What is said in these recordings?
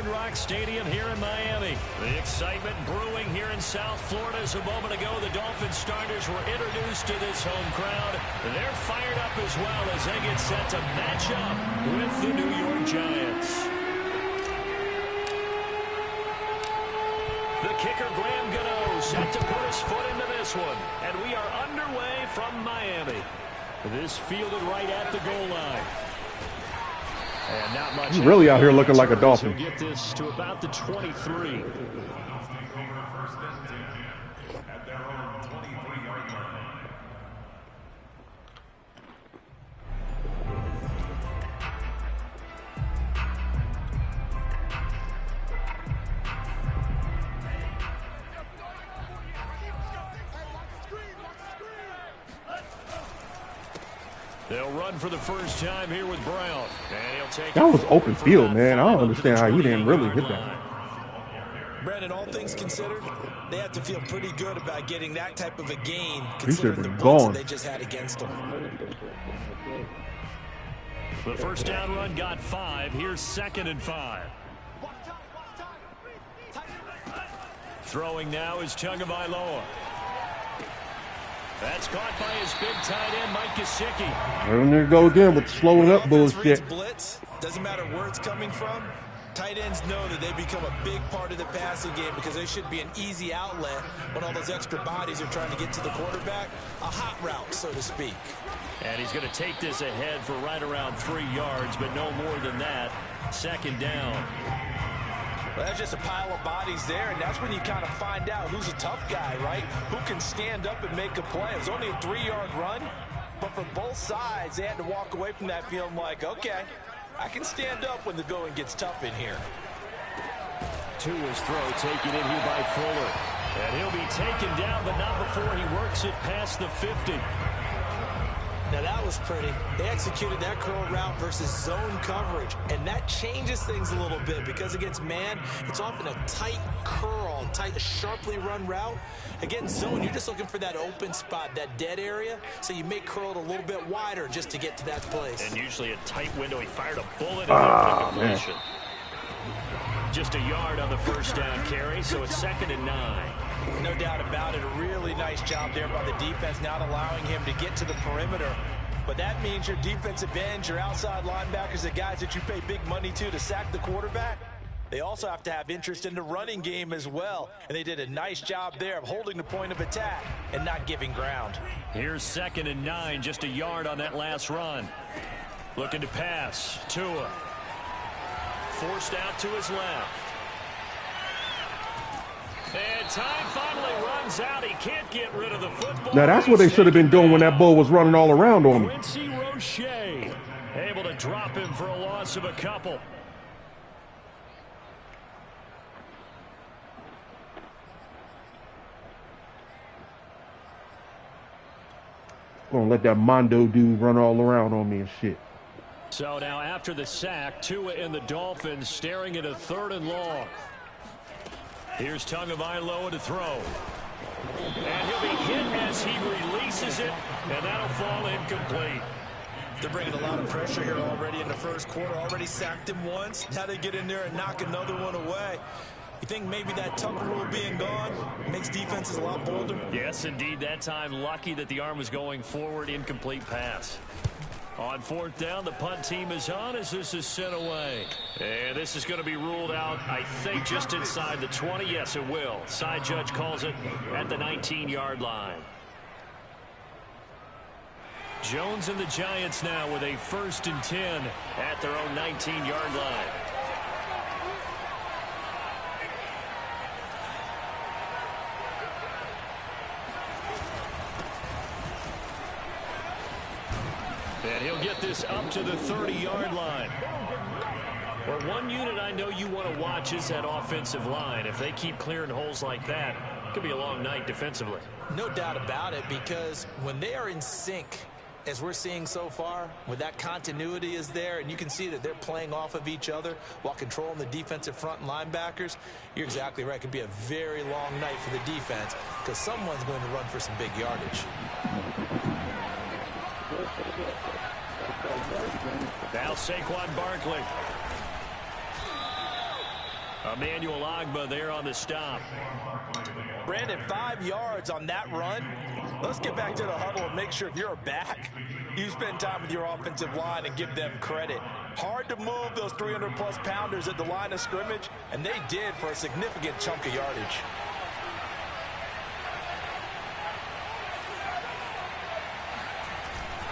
Hard Rock Stadium here in Miami. The excitement brewing here in South Florida. As a moment ago, the Dolphins starters were introduced to this home crowd. They're fired up as well as they get set to match up with the New York Giants. The kicker, Graham Gano, set to put his foot into this one. And we are underway from Miami. This fielded right at the goal line. And not much. He's really out here looking like a Dolphin. Get this to about the 23. They'll run for the first time here with Brown. And he'll take that was open field, man. I don't understand how he didn't really hit that. Brandon, all things considered, they have to feel pretty good about getting that type of a gain He should considering have the been points gone. that they just had against them. The first down run got 5. Here's 2nd and 5. Throwing now is Tagovailoa. That's caught by his big tight end, Mike Gesicki. And there you go again with slowing up bullshit. Blitz, doesn't matter where it's coming from. Tight ends know that they become a big part of the passing game because they should be an easy outlet when all those extra bodies are trying to get to the quarterback. A hot route, so to speak. And he's going to take this ahead for right around 3 yards, but no more than that. 2nd down. Well, that's just a pile of bodies there, and that's when you kind of find out who's a tough guy, right? Who can stand up and make a play. It was only a 3-yard run, but for both sides, they had to walk away from that feeling like, okay, I can stand up when the going gets tough in here. To his throw, taken in here by Fuller. And he'll be taken down, but not before he works it past the 50. Now that was pretty. They executed that curl route versus zone coverage, and that changes things a little bit because against man, it's often a tight curl, tight, sharply run route. Against zone, you're just looking for that open spot, that dead area, so you may curl it a little bit wider just to get to that place. And usually a tight window. He fired a bullet in completion. Just a yard on the first down carry, so it's 2nd and 9. No doubt about it. A really nice job there by the defense, not allowing him to get to the perimeter. But that means your defensive ends, your outside linebackers, the guys that you pay big money to sack the quarterback, they also have to have interest in the running game as well. And they did a nice job there of holding the point of attack and not giving ground. Here's 2nd and 9, just a yard on that last run. Looking to pass. Tua. Forced out to his left. And time finally runs out. He can't get rid of the football. Now that's what they should have been doing when that bull was running all around on him. Quincy Roche able to drop him for a loss of a couple. Gonna let that Mondo dude run all around on me and shit. So now after the sack, Tua and the Dolphins staring at a 3rd and long. Here's Tagovailoa to throw. And he'll be hit as he releases it, and that'll fall incomplete. They're bringing a lot of pressure here already in the first quarter. Already sacked him once. Now they get in there and knock another one away. You think maybe that Tucker rule being gone makes defenses a lot bolder? Yes, indeed. That time, lucky that the arm was going forward. Incomplete pass. On 4th down, the punt team is on as this is sent away. And this is going to be ruled out, I think, just inside the 20. Yes, it will. Side judge calls it at the 19-yard line. Jones and the Giants now with a 1st and 10 at their own 19-yard line. And he'll get this up to the 30-yard line. Well, one unit I know you want to watch is that offensive line. If they keep clearing holes like that, it could be a long night defensively. No doubt about it, because when they are in sync, as we're seeing so far, when that continuity is there and you can see that they're playing off of each other while controlling the defensive front and linebackers, you're exactly right. It could be a very long night for the defense because someone's going to run for some big yardage. Now Saquon Barkley. Emmanuel Ogbah there on the stop. Brandon, 5 yards on that run. Let's get back to the huddle and make sure if you're a back, you spend time with your offensive line and give them credit. Hard to move those 300-plus pounders at the line of scrimmage, and they did for a significant chunk of yardage.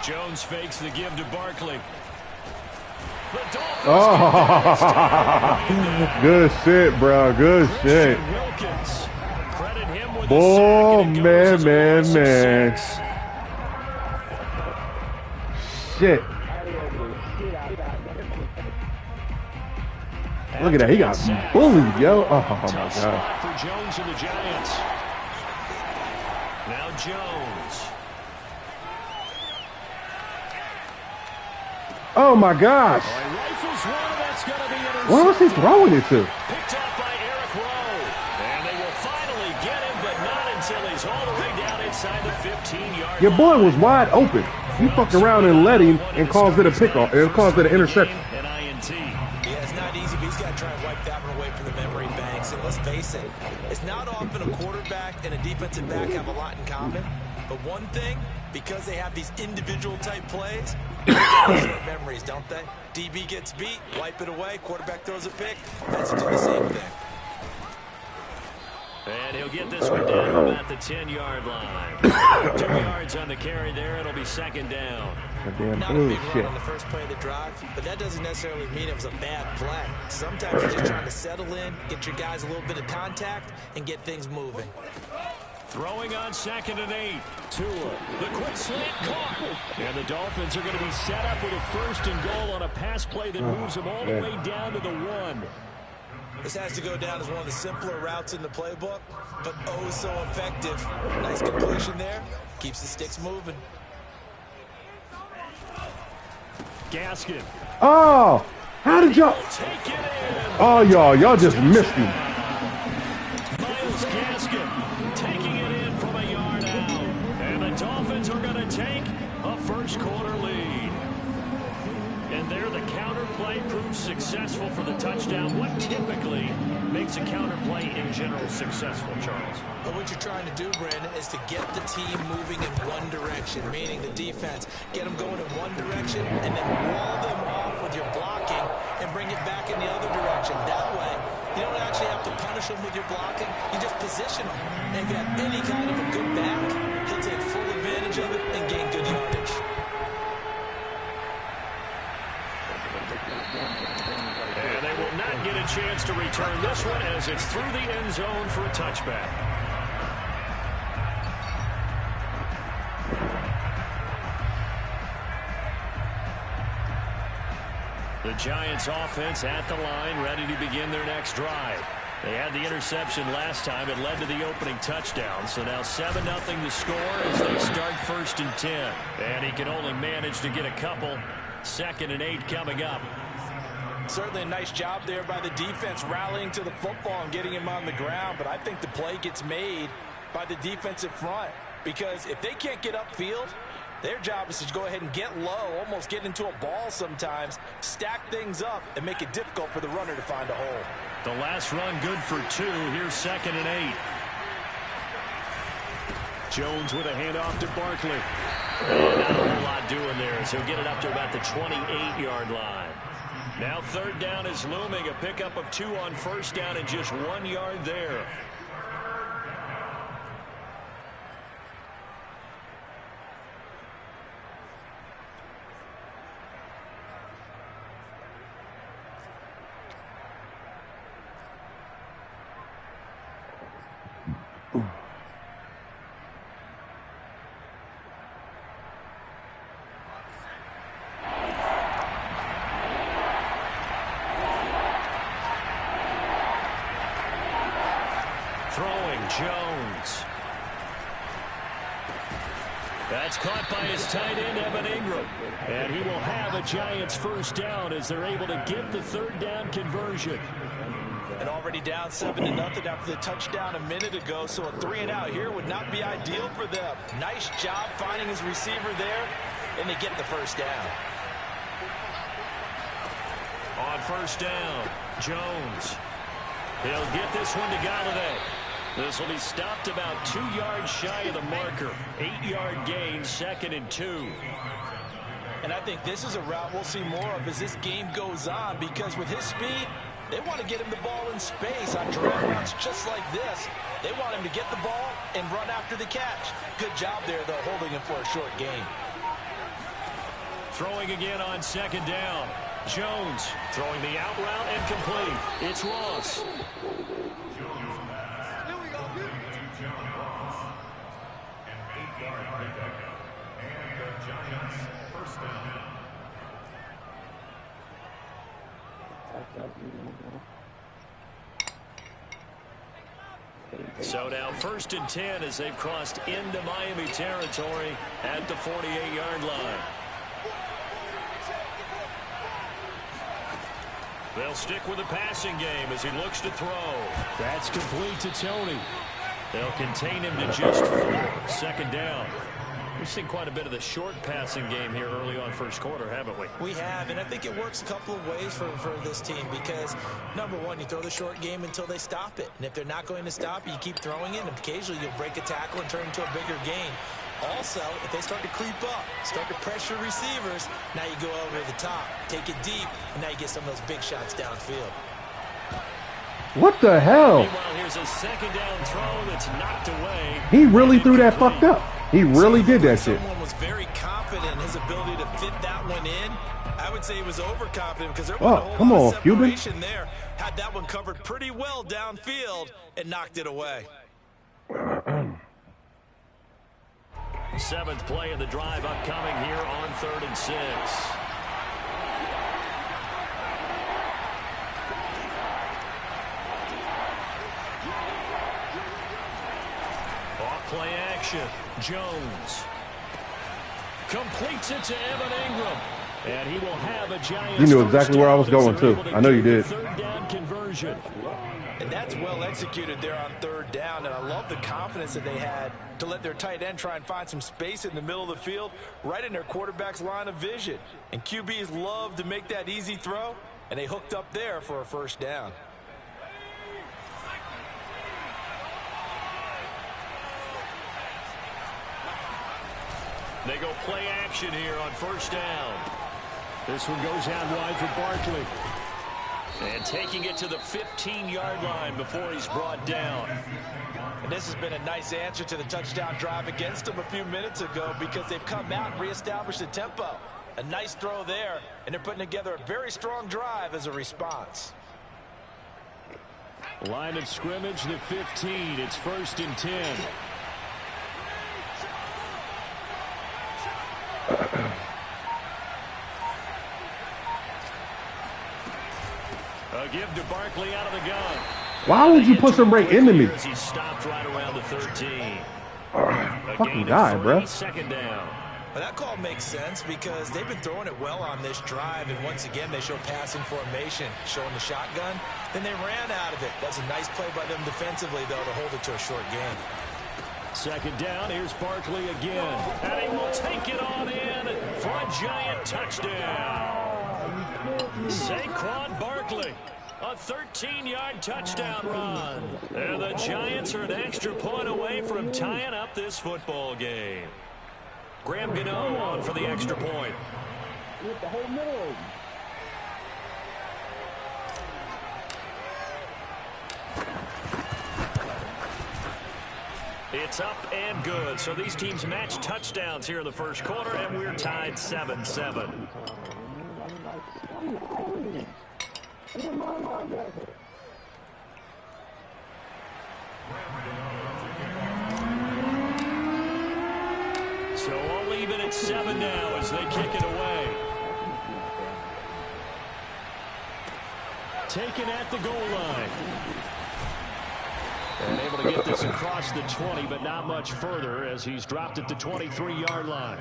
Jones fakes the give to Barkley. Oh, good shit, bro. Good shit. Oh, man. Shit. Look at that. He got bullied, yo. Oh, my God. For Jones and the Giants. Now Jones. Oh, my gosh. Where was he throwing it to? Picked up by Eric Rowe. And they will finally get him, but not until he's all the way down inside the 15-yard line. Your boy was wide open. You fucked around and let him and caused it a pickoff. It caused it an interception. An INT. Yeah, it's not easy, but he's got to try and wipe that one away from the memory banks. And let's face it, it's not often a quarterback and a defensive back have a lot in common. But one thing, because they have these individual type plays, they get short memories, don't they? DB gets beat, wipe it away, quarterback throws a pick, that's do the same thing. And he'll get this one down about the 10-yard line. 2 yards on the carry there. It'll be second down. Not a big run on the first play of the drive, but that doesn't necessarily mean it was a bad play. Sometimes you're just trying to settle in, get your guys a little bit of contact, and get things moving. Throwing on 2nd and 8. Tua, the quick slant caught. And the Dolphins are going to be set up with a 1st and goal on a pass play that moves them all the way down to the 1. This has to go down as one of the simpler routes in the playbook, but oh so effective. Nice completion there. Keeps the sticks moving. Gaskin. Oh, how did y'all? Oh, y'all just missed him. Myles Gaskin taking it in from a yard out. And the Dolphins are going to take a first-quarter lead. And there the counter play proves successful for the touchdown. What typically makes a counter play in general successful, Charles? But what you're trying to do, Brandon, is to get the team moving in one direction, meaning the defense. Get them going in one direction and then wall them off with your blocking and bring it back in the other direction. That way, you don't actually have to punish them with your blocking. You just position them. And if you have any kind of a good back, he'll take full advantage of it and gain good yardage. And they will not get a chance to return this one as it's through the end zone for a touchback. The Giants offense at the line, ready to begin their next drive. They had the interception last time. It led to the opening touchdown. So now 7-0 the score as they start 1st and 10. And he can only manage to get a couple. 2nd and 8 coming up. Certainly a nice job there by the defense rallying to the football and getting him on the ground. But I think the play gets made by the defensive front. Because if they can't get upfield, their job is to go ahead and get low, almost get into a ball sometimes, stack things up, and make it difficult for the runner to find a hole. The last run good for 2. Here's 2nd and 8. Jones with a handoff to Barkley. And not a whole lot doing there as he'll get it up to about the 28-yard line. Now 3rd down is looming. A pickup of 2 on 1st down and just 1 yard there. Jones. That's caught by his tight end, Evan Ingram. And he will have a Giants 1st down as they're able to get the 3rd down conversion. And already down 7-0 after the touchdown a minute ago, so a 3-and-out here would not be ideal for them. Nice job finding his receiver there, and they get the 1st down. On 1st down, Jones. He'll get this one to Galladay. This will be stopped about 2 yards shy of the marker. 8-yard gain, 2nd and 2. And I think this is a route we'll see more of as this game goes on, because with his speed, they want to get him the ball in space on drag routes just like this. They want him to get the ball and run after the catch. Good job there, though, holding him for a short gain. Throwing again on 2nd down. Jones throwing the out route and complete. It's Ross. So now 1st and 10 as they've crossed into Miami territory at the 48-yard line. They'll stick with the passing game as he looks to throw. That's complete to Tony. They'll contain him to just 4. 2nd down. We've seen quite a bit of the short passing game here early on first quarter, haven't we? We have, and I think it works a couple of ways for this team because, number one, you throw the short game until they stop it. And if they're not going to stop it, you keep throwing it, and occasionally you'll break a tackle and turn into a bigger gain. Also, if they start to creep up, start to pressure receivers, now you go over the top, take it deep, and now you get some of those big shots downfield. What the hell? Meanwhile, here's a 2nd down throw that's knocked away. He really threw that fucked up. He really did that shit. Someone was very confident in his ability to fit that one in. I would say he was overconfident because there was a whole lot of separation there. Had that one covered pretty well downfield and knocked it away. 7th play of the drive upcoming here on 3rd and 6. Off play action. Jones completes it to Evan Ingram. And he will have a Giants. You knew exactly where I was going, too. I know you did. 3rd down conversion. And that's well executed there on 3rd down. And I love the confidence that they had to let their tight end try and find some space in the middle of the field, right in their quarterback's line of vision. And QBs love to make that easy throw, and they hooked up there for a 1st down. They go play action here on 1st down. This one goes out wide for Barkley. And taking it to the 15-yard line before he's brought down. And this has been a nice answer to the touchdown drive against them a few minutes ago because they've come out and reestablished the tempo. A nice throw there, and they're putting together a very strong drive as a response. Line of scrimmage, the 15. It's 1st and 10. A give to Barkley out of the gun. Why would you push him right into me? He stopped right around the 13. Fucking guy, bro. 2nd down. Well, that call makes sense because they've been throwing it well on this drive, and once again they show passing formation, showing the shotgun. Then they ran out of it. That's a nice play by them defensively, though, to hold it to a short gain. 2nd down. Here's Barkley again, and he will take it on in for a Giant touchdown. Saquon Barkley, a 13-yard touchdown run. And the Giants are an extra point away from tying up this football game. Graham Gano on for the extra point. It's up and good. So these teams match touchdowns here in the first quarter, and we're tied 7-7. So all even at 7 now as they kick it away. Taken at the goal line. And able to get this across the 20, but not much further as he's dropped at the 23-yard line.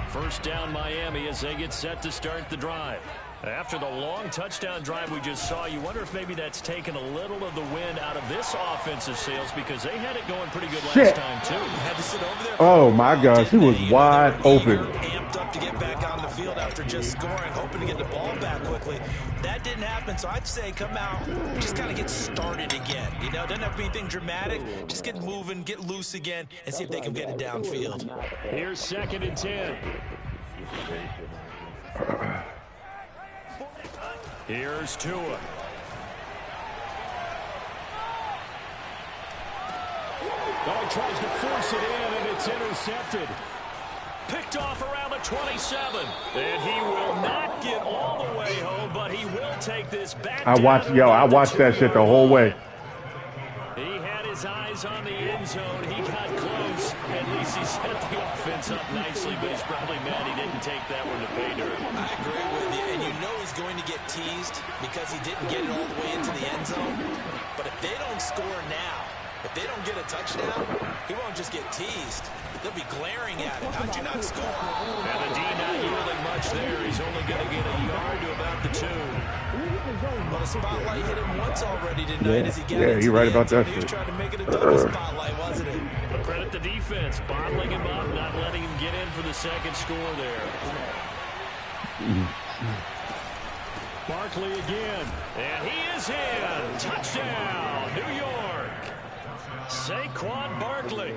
First down Miami as they get set to start the drive. After the long touchdown drive we just saw, you wonder if maybe that's taken a little of the wind out of this offensive sails because they had it going pretty good last time, too. Had to sit over there. Oh, my gosh. He was wide open. Amped up to get back on the field after just scoring, hoping to get the ball back quickly. That didn't happen, so I'd say come out, just kind of get started again. You know, doesn't have to be anything dramatic. Just get moving, get loose again, and see if they can get it downfield. Here's 2nd and 10. Here's Tua. Oh, he tries to force it in, and it's intercepted. Picked off around the 27. And he will not get all the way home, but he will take this back. I watched that shit the whole way. He had his eyes on the end zone. He got close. At least he set the offense up nicely, but he's probably mad he didn't take that one to pay dirt. I agree with you, and you know he's going to get teased because he didn't get it all the way into the end zone. But if they don't score now, if they don't get a touchdown, he won't just get teased. They'll be glaring at him. How'd you not score? And the D not yielding much there. He's only going to get a yard to about the 2. Well, the spotlight hit him once already tonight as he got into you're right about that He shit. was trying to make it a double spotlight, wasn't it? But credit the defense, bottling him up, not letting him get in for the second score there. Barkley again, and he is in. Touchdown, New York. Saquon Barkley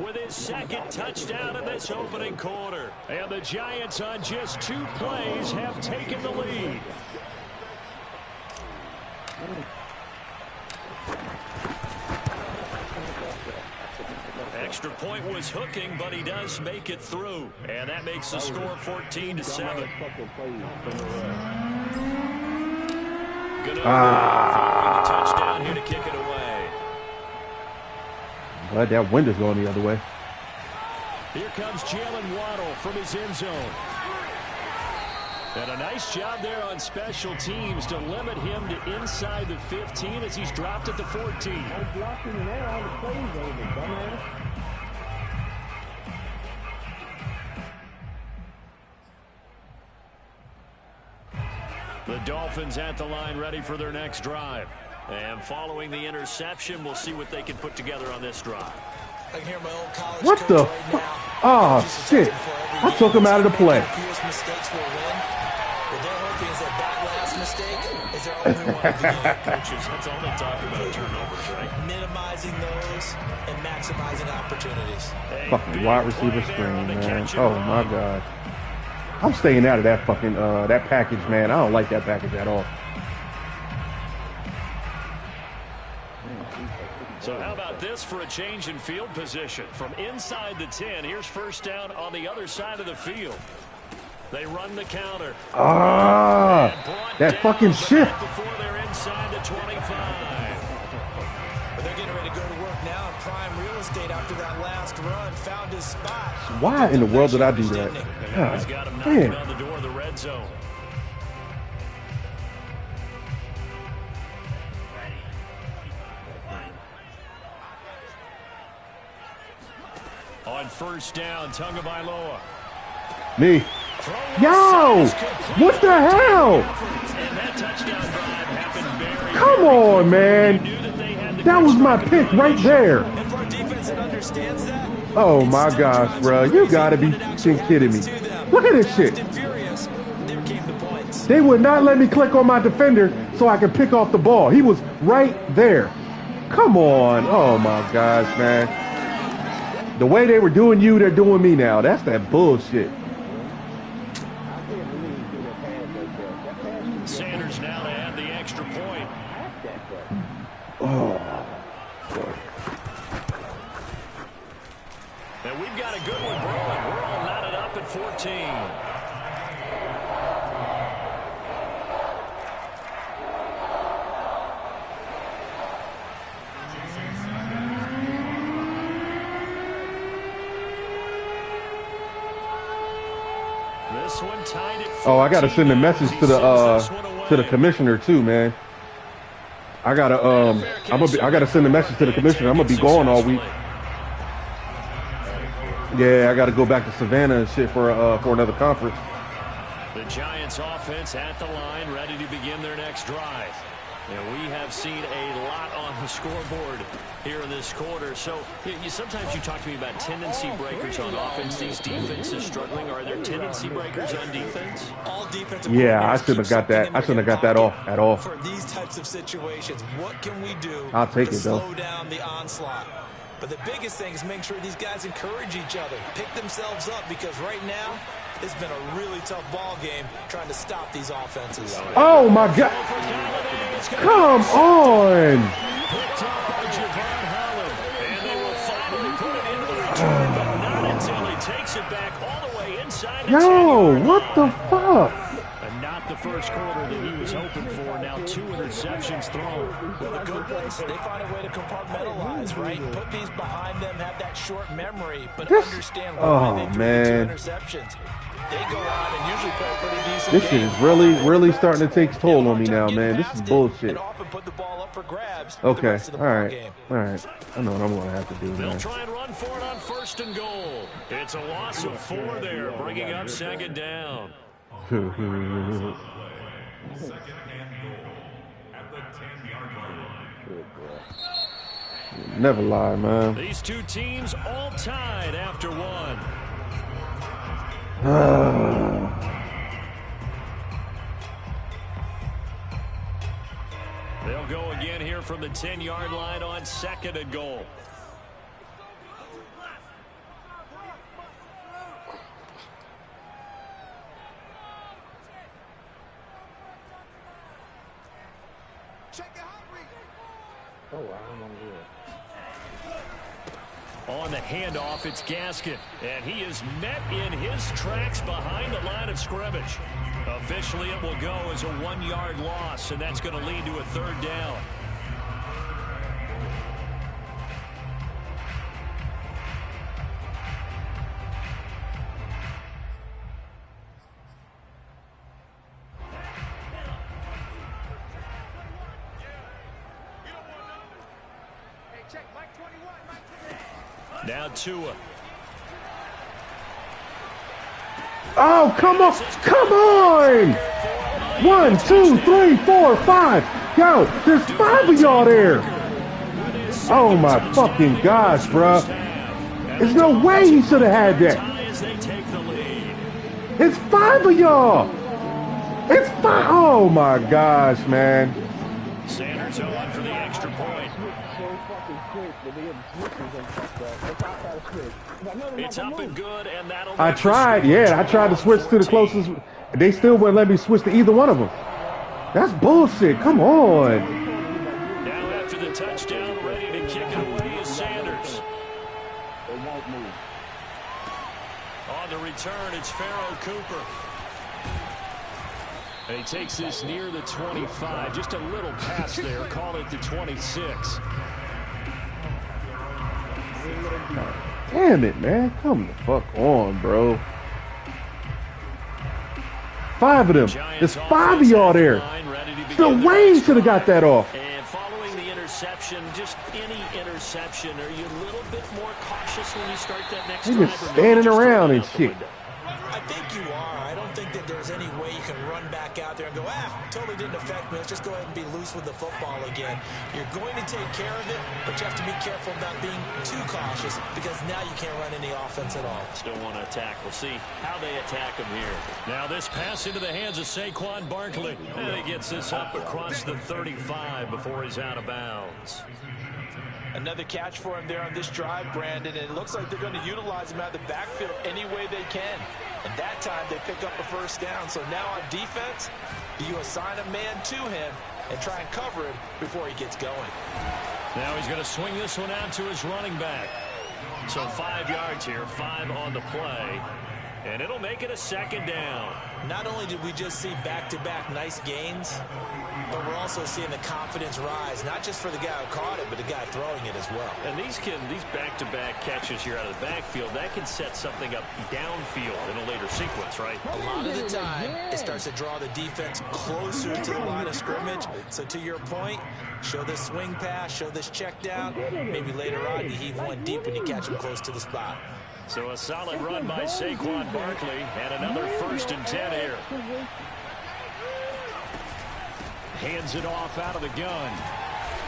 with his 2nd touchdown in this opening quarter. And the Giants on just 2 plays have taken the lead. Extra point was hooking, but he does make it through. And that makes the score 14-7. Good touchdown here to kick it away. Glad that wind is going the other way. Here comes Jalen Waddle from his end zone. And a nice job there on special teams to limit him to inside the 15 as he's dropped at the 14. Blocking there on the play zone, dumbass. The Dolphins at the line ready for their next drive. And following the interception, we'll see what they can put together on this drive. I can hear my old college What coach the right now. Oh, shit. I took him out of the play. Fewest mistakes will win. What they're hoping is that last mistake is their only one of the game. Coaches, that's all they talk about, turnovers, right? Minimizing those and maximizing opportunities. Fucking wide receiver screen, man. Oh, my God. I'm staying out of that fucking, that package, man. I don't like that package at all. So how about this for a change in field position? From inside the 10, here's first down on the other side of the field. They run the counter. Ah, that fucking shift. Before they're inside the 25. But they're getting ready to go to work now in prime real estate after that last run. Found his spot. Why in the world did I do that? He's got him knocking on the door of the red zone. On first down, Tagovailoa. Me. Yo! What the hell? Come on, man. That was my pick right there. Oh, my gosh, bro. You got to be kidding me. Look at this shit. They would not let me click on my defender so I could pick off the ball. He was right there. Come on. Oh, my gosh, man. The way they were doing you, they're doing me now. That's that bullshit. Sanders now to add the extra point. Oh. And we've got a good one brewing. We're all knotted up at 14. This one tied at 14. Oh, I gotta send a message to the commissioner too, man. I gotta send a message to the commissioner. I'm gonna be gone all week. Yeah, I gotta go back to Savannah and shit for another conference. The Giants offense at the line, ready to begin their next drive. And we have seen a lot on the scoreboard here in this quarter. So sometimes you talk to me about tendency breakers on offense. These defenses struggling. Are there tendency breakers on defense? All defensive. Yeah, I shouldn't have got that. I shouldn't have got that off at all. For these types of situations, what can we do I'll take to it, though. slow down the onslaught? But the biggest thing is make sure these guys encourage each other, pick themselves up, because right now it's been a really tough ball game trying to stop these offenses. Oh, my God. Come on. And they will finally put it into the return, but not until he takes it back all the way inside. Yo, what the fuck? And not the first quarter that he was hoping for. Now 2 interceptions thrown. Well, the good ones, they find a way to compartmentalize, right? Put these behind them, have that short memory, but understand why they threw 2 interceptions. They go out and usually play a pretty decent This shit is really starting to take its toll on me now, man. This is bullshit. Put the ball up for grabs. Okay, all right. I know what I'm going to have to do, They'll man. try and run for it on 1st and goal. It's a loss of 4 there, bringing up 2nd down. Second and goal at the 10-yard line. Never lie, man. These two teams all tied after 1. They'll go again here from the 10-yard line on 2nd and goal. Oh, I don't want to do it. On the handoff, it's Gaskin, and he is met in his tracks behind the line of scrimmage. Officially, it will go as a 1-yard loss, and that's going to lead to a 3rd down. Now Tua. Oh, come on. Come on. 1, 2, 3, 4, 5. Yo, there's 5 of y'all there. Oh, my fucking gosh, bro. There's no way he should have had that. It's 5 of y'all. It's 5. Oh, my gosh, man. Sanders on for the extra point. It's up and good, and that'll. I tried to switch to the closest. They still wouldn't let me switch to either one of them. That's bullshit. Come on. Now after the touchdown, ready to kick it away is Sanders. On the return, it's Pharaoh Cooper. And he takes this near the 25. Just a little pass there. Call it the 26. Damn it, man. Come the fuck on, bro. 5 of them. There's 5 of y'all there. Still Wayne should have got that off. And following the interception, just any interception, are you a little bit more cautious when you start that next drive? He just standing around and shit. I think you are. I don't think that there's any way you can run back out there and go, totally didn't affect me. Let's just go ahead and be loose with the football again. You're going to take care of it, but you have to be careful about being too cautious because now you can't run any offense at all. Still want to attack. We'll see how they attack him here. Now this pass into the hands of Saquon Barkley. And he gets this up across the 35 before he's out of bounds. Another catch for him there on this drive, Brandon, and it looks like they're going to utilize him out of the backfield any way they can. And that time they pick up a 1st down. So now on defense, do you assign a man to him and try and cover him before he gets going? Now he's going to swing this one out to his running back. So 5 yards here, 5 on the play. And it'll make it a 2nd down. Not only did we just see back-to-back nice gains, but we're also seeing the confidence rise, not just for the guy who caught it, but the guy throwing it as well. And these back-to-back catches here out of the backfield, that can set something up downfield in a later sequence, right? A lot of the time, it starts to draw the defense closer to the line of scrimmage. So to your point, show this swing pass, show this check down. Maybe later on you heave one deep when you catch him close to the spot. So a solid run by Saquon Barkley and another 1st and 10 here. Hands it off out of the gun.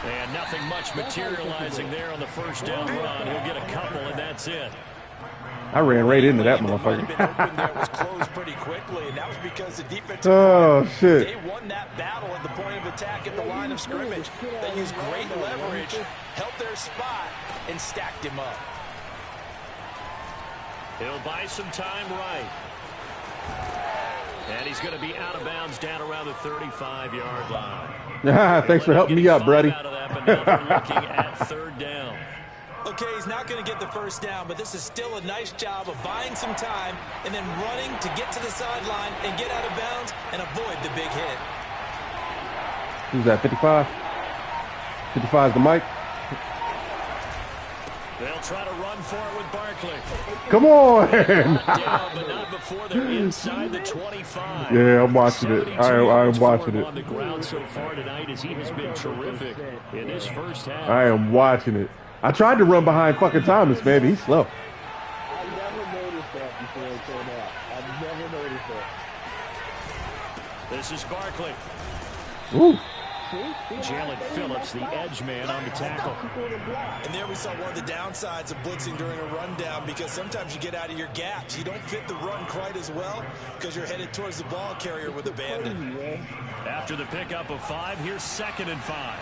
And nothing much materializing there on the 1st down run. He'll get a couple, and that's it. I ran right into that motherfucker. That was closed pretty quickly, and that was because the defense. Oh, shit. They won that battle at the point of attack at the line of scrimmage. They used great leverage, held their spot, and stacked him up. He'll buy some time right. And he's going to be out of bounds down around the 35-yard line. Thanks for helping me up, buddy. Out of that, but now they're looking at 3rd down. Okay, he's not going to get the 1st down, but this is still a nice job of buying some time and then running to get to the sideline and get out of bounds and avoid the big hit. Who's that, 55? 55 is the mic. They'll try to run for it with Barkley. Come on. Down, but not before they're inside the 25. Yeah, I'm watching it. I'm watching it. On the ground so far tonight as he has been terrific in this 1st half. I am watching it. I tried to run behind fucking Thomas, man. He's slow. I never noticed that before it came out. I've never noticed that. This is Barkley. Ooh. Jalen Phillips, the edge man on the tackle. And there we saw one of the downsides of blitzing during a rundown, because sometimes you get out of your gaps. You don't fit the run quite as well because you're headed towards the ball carrier with abandon. After the pickup of 5, here's 2nd and 5.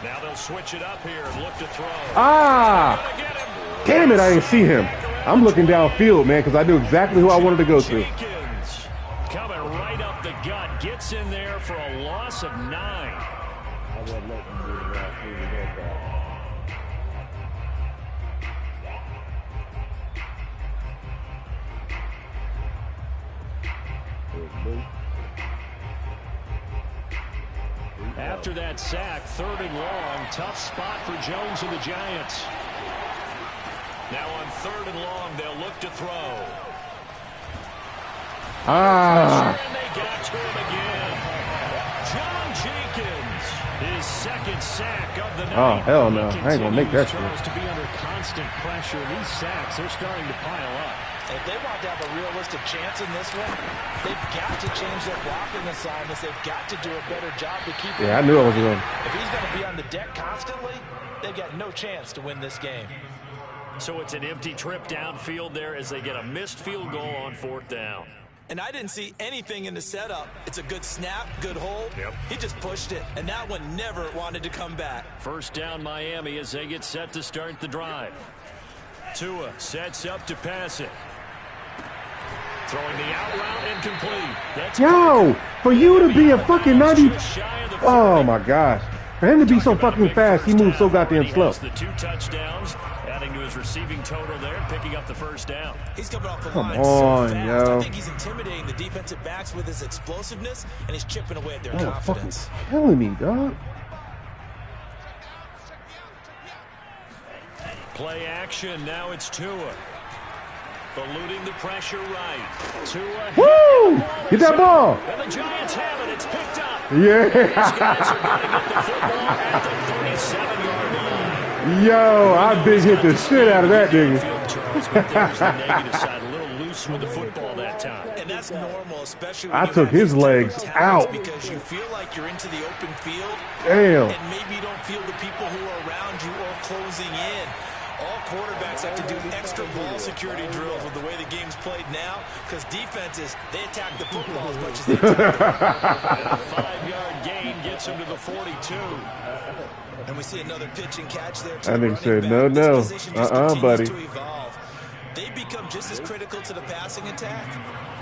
Now they'll switch it up here and look to throw. Ah! Damn it, I didn't see him. I'm looking downfield, man, because I knew exactly who I wanted to go to. Jenkins coming right up the gut. Gets in there for a loss of 9. I wouldn't let him do that. After that sack, 3rd and long. Tough spot for Jones and the Giants. Now on 3rd and long, they'll look to throw. Ah! And they got to him again. John Jenkins, his 2nd sack of the night. Oh, hell no. I ain't going to make that shit. Charles to be under constant pressure. These sacks, they're starting to pile up. If they want to have a realistic chance in this one, they've got to change their blocking assignments. They've got to do a better job to keep him. Yeah, I knew I was going. If he's going to be on the deck constantly, they've got no chance to win this game. So it's an empty trip downfield there as they get a missed field goal on 4th down. And I didn't see anything in the setup. It's a good snap, good hold. Yep. He just pushed it, and that one never wanted to come back. 1st down Miami as they get set to start the drive. Tua sets up to pass it. Throwing the out route incomplete. That's Yo, for you to be a fucking 90. Oh, my gosh. For him to be so fucking fast, he moves so goddamn slow. The 2 touchdowns, adding to his receiving total there, picking up the 1st down. He's coming off the Come line on, so fast. yo. I think he's intimidating the defensive backs with his explosiveness, and he's chipping away at their Oh, confidence. fucking killing me, dog. Play action, now it's Tua. Eluding the pressure right. Tua. Woo! Get that ball. And the Giants have it. It's picked up. Yeah. These guys are going to get the football at the 37-yard line. Yo, I big hit the shit out of that nigga. There's the negative side. A little loose with the football that time. And that's normal, especially when I you took have his these legs type of talents, out. because you feel like you're into the open field. Damn. And maybe you don't feel the people who are around you or closing in. All quarterbacks have to do extra ball security drills with the way the game's played now, because defenses, they attack the football as much as they attack A 5-yard gain gets him to the 42. And we see another pitch and catch there. I think said, no, no. Buddy. To evolve. They become just as critical to the passing attack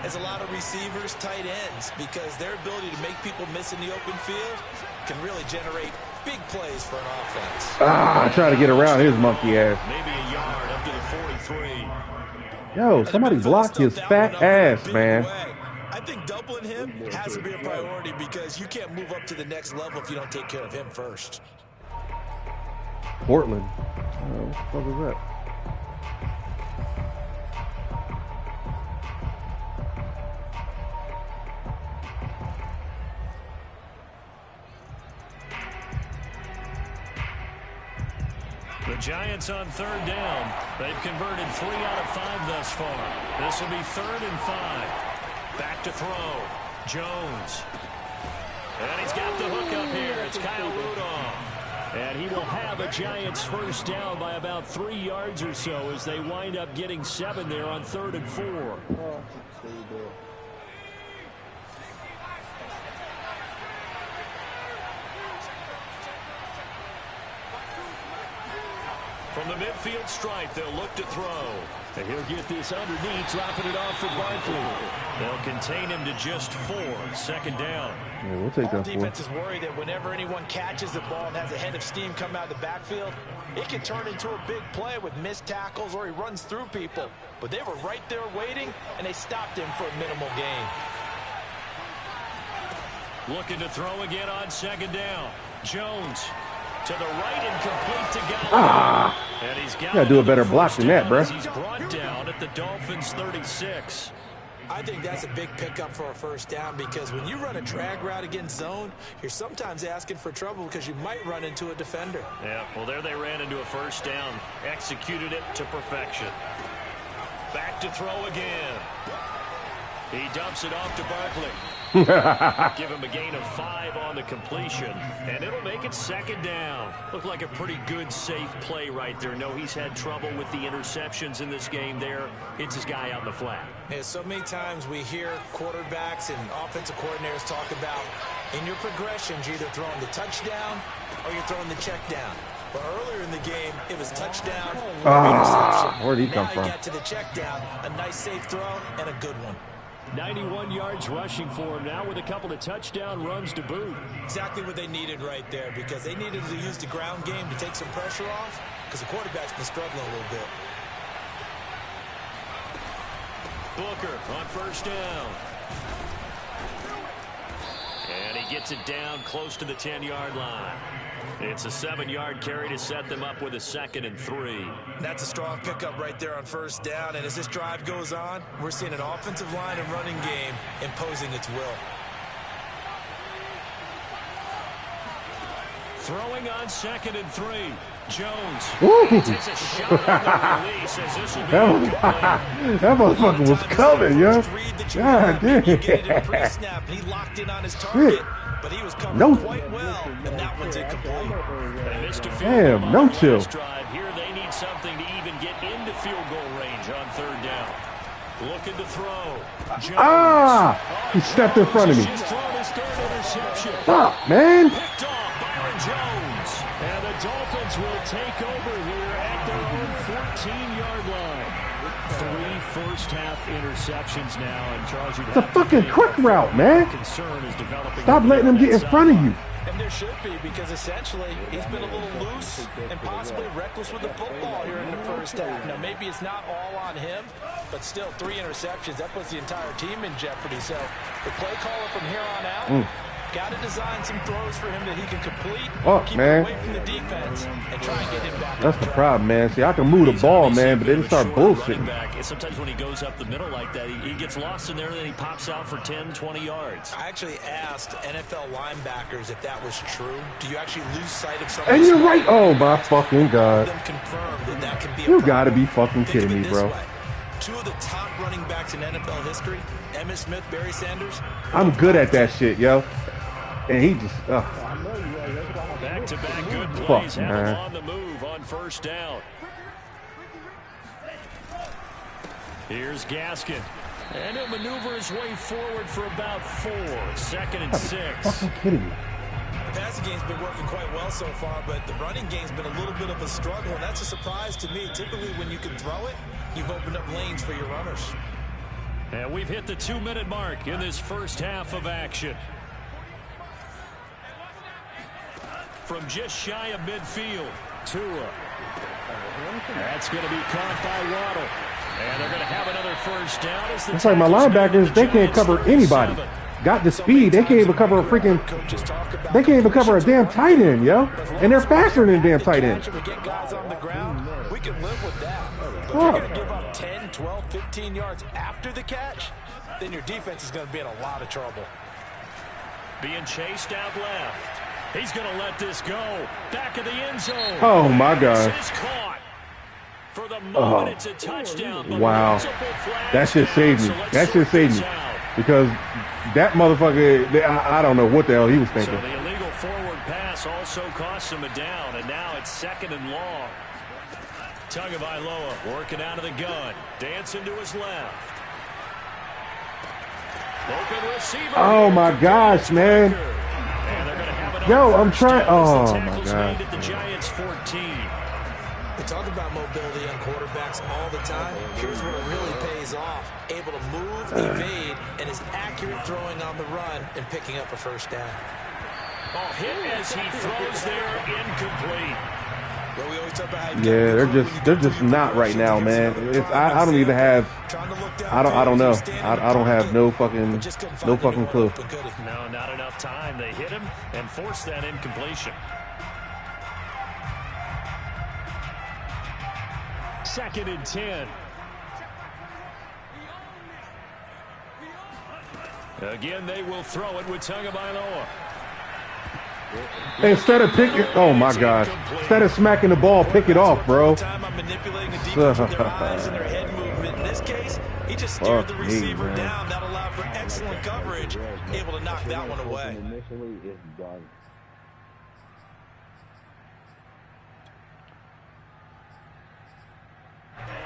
as a lot of receivers, tight ends, because their ability to make people miss in the open field can really generate big plays for an offense. Ah, I try to get around his monkey ass. Maybe a yard up to the 43. Yo, somebody block his fat ass, man. I think doubling him has to be a priority, because you can't move up to the next level if you don't take care of him first. Portland. What the fuck is that? The Giants on third down. They've converted 3 out of 5 thus far. This will be 3rd and 5. Back to throw. Jones. And he's got the hook up here. It's Kyle Rudolph. And he will have a Giants first down by about 3 yards or so as they wind up getting 7 there on 3rd and 4. From the midfield stripe, they'll look to throw. And he'll get this underneath, dropping it off for Barkley. They'll contain him to just 4. 2nd down. Yeah, we'll take that. Defense is worried that whenever anyone catches the ball and has a head of steam come out of the backfield, it can turn into a big play with missed tackles or he runs through people. But they were right there waiting, and they stopped him for a minimal gain. Looking to throw again on 2nd down. Jones. To the right and complete to Gallup. And he's got to do a better block than that, bro. He's brought down at the Dolphins 36. I think that's a big pickup for a first down because when you run a drag route against zone, you're sometimes asking for trouble because you might run into a defender. Yeah, well, there they ran into a first down. Executed it to perfection. Back to throw again. He dumps it off to Barkley. Give him a gain of 5 on the completion, and it'll make it 2nd down. Looked like a pretty good, safe play right there. No, he's had trouble with the interceptions in this game there. Hits his guy out in the flat. Yeah, so many times we hear quarterbacks and offensive coordinators talk about in your progressions, you're either throwing the touchdown or you're throwing the check down. But earlier in the game, it was touchdown or interception. Where'd he come from? Now you got to the check down, a nice safe throw, and a good one. 91 yards rushing for him now with a couple of touchdown runs to boot. Exactly what they needed right there because they needed to use the ground game to take some pressure off because the quarterback's been struggling a little bit. Booker on first down. And he gets it down close to the 10-yard line. It's a 7-yard carry to set them up with a 2nd and 3. That's a strong pickup right there on first down. And as this drive goes on, we're seeing an offensive line and running game imposing its will. Throwing on 2nd and 3. Jones. Takes a shot on the release as this will be that motherfucker was coming, yo. God damn. He locked in on his target, but he was covered quite well, and that one's incomplete. Damn, no chill. Here they need something to even get into field goal range on 3rd down. Looking to throw. Jones. He stepped in front of me. Just thrown his 3rd interception. Stop, man. Picked off Byron Jones. And the Dolphins will take over here at their own 14-yard line. 3 first-half interceptions now, and Charles, it's a fucking quick route, man. Stop letting him get in front of you. And there should be, because essentially he's been a little loose and possibly reckless with the football here in the first half. Now, maybe it's not all on him, but still 3 interceptions. That puts the entire team in jeopardy. So the play caller from here on out got to design some throws for him that he can complete, keep him away from the defense, and try and get him back. That's the problem, man. See, I can move the ball, man, but then start bullshitting. Sometimes when he goes up the middle like that, he gets lost in there, and then he pops out for 10, 20 yards. I actually asked NFL linebackers if that was true. Do you actually lose sight of something? And you're right. Oh, my fucking God. That can be you got to be fucking kidding me, bro. 2 of the top running backs in NFL history, Emmitt Smith, Barry Sanders. I'm good at that shit, yo. And he just, back-to-back good plays have him on the move on first down. Here's Gaskin. And he'll maneuver his way forward for about 4. 2nd and 6. Fucking kidding me. The passing game's been working quite well so far, but the running game's been a little bit of a struggle, and that's a surprise to me. Typically, when you can throw it, you've opened up lanes for your runners. And we've hit the 2-minute mark in this first half of action. From just shy of midfield, Tua. That's going to be caught by Waddle. And they're going to have another first down. It's like my linebackers, they can't cover anybody. Got the speed. They can't even cover a freaking, they can't even cover a damn tight end, yo. And they're faster than a damn tight end. We get guys on the ground, we can live with that. But if you're going to give up 10, 12, 15 yards after the catch, then your defense is going to be in a lot of trouble. Being chased out left. He's going to let this go. Back of the end zone. Oh, my God. This is caught. For the moment, it's a touchdown. Wow. That shit saved me. That shit saved me. Because that motherfucker, I don't know what the hell he was thinking. So the illegal forward pass also cost him a down, and now it's 2nd and long. Tagovailoa working out of the gun. Dancing to his left. Open receiver. Oh, my gosh, man. Yo, I'm trying. Oh, my God. At the Giants 14. We talk about mobility on quarterbacks all the time. Here's where it really pays off. Able to move, evade, and is accurate throwing on the run and picking up a first down. Oh, hit as he throws there, incomplete. Well, we always talk about how Yeah, they're just not right now, man. I don't even have. I don't know. I don't have no fucking clue. No, not enough time. They hit him and forced that incompletion. 2nd and 10. Again, they will throw it with Tagovailoa. Instead of picking, oh my gosh! Instead of smacking the ball, pick it off, bro. Time I'm manipulating the defense with their eyes and their head movement. In this case, he just steered the receiver down. That allowed for excellent coverage, able to knock that one away.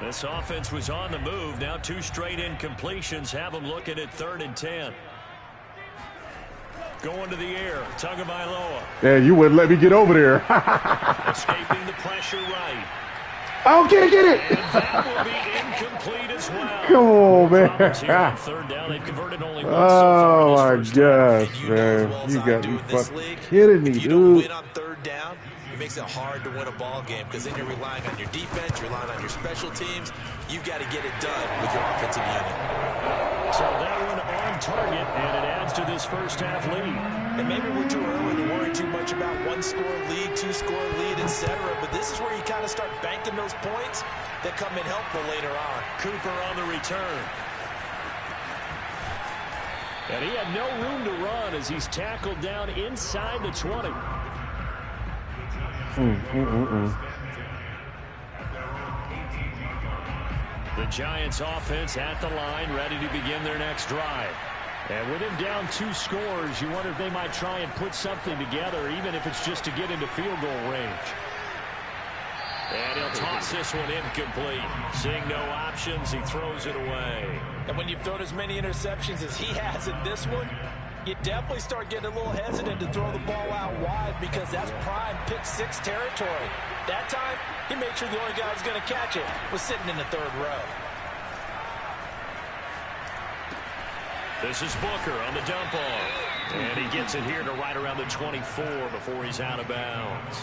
This offense was on the move. Now 2 straight incompletions have them looking at 3rd and 10. Going to the air, Tagovailoa. Yeah, you wouldn't let me get over there. Escaping the pressure right. Oh, get it. And that will be incomplete as well. Come on, man. On 3rd down, they've converted only one so Oh, far my in this first half. gosh, man. You got me fucking kidding me, if you don't dude. win on 3rd down, it makes it hard to win a ball game because then you're relying on your defense, you're relying on your special teams. You've got to get it done with your offensive unit. So that one on target, and it adds to this first half lead. And maybe we're too early to worry too much about 1-score lead, 2-score lead, etc. But this is where you kind of start banking those points that come in helpful later on. Cooper on the return. And he had no room to run as he's tackled down inside the 20. The Giants offense at the line, ready to begin their next drive. And with him down 2 scores, you wonder if they might try and put something together, even if it's just to get into field goal range. And he'll toss this one incomplete. Seeing no options, he throws it away. And when you've thrown as many interceptions as he has in this one, you definitely start getting a little hesitant to throw the ball out wide because that's prime pick-6 territory. That time, he made sure the only guy who's going to catch it was sitting in the 3rd row. This is Booker on the dump off. And he gets it here to right around the 24 before he's out of bounds.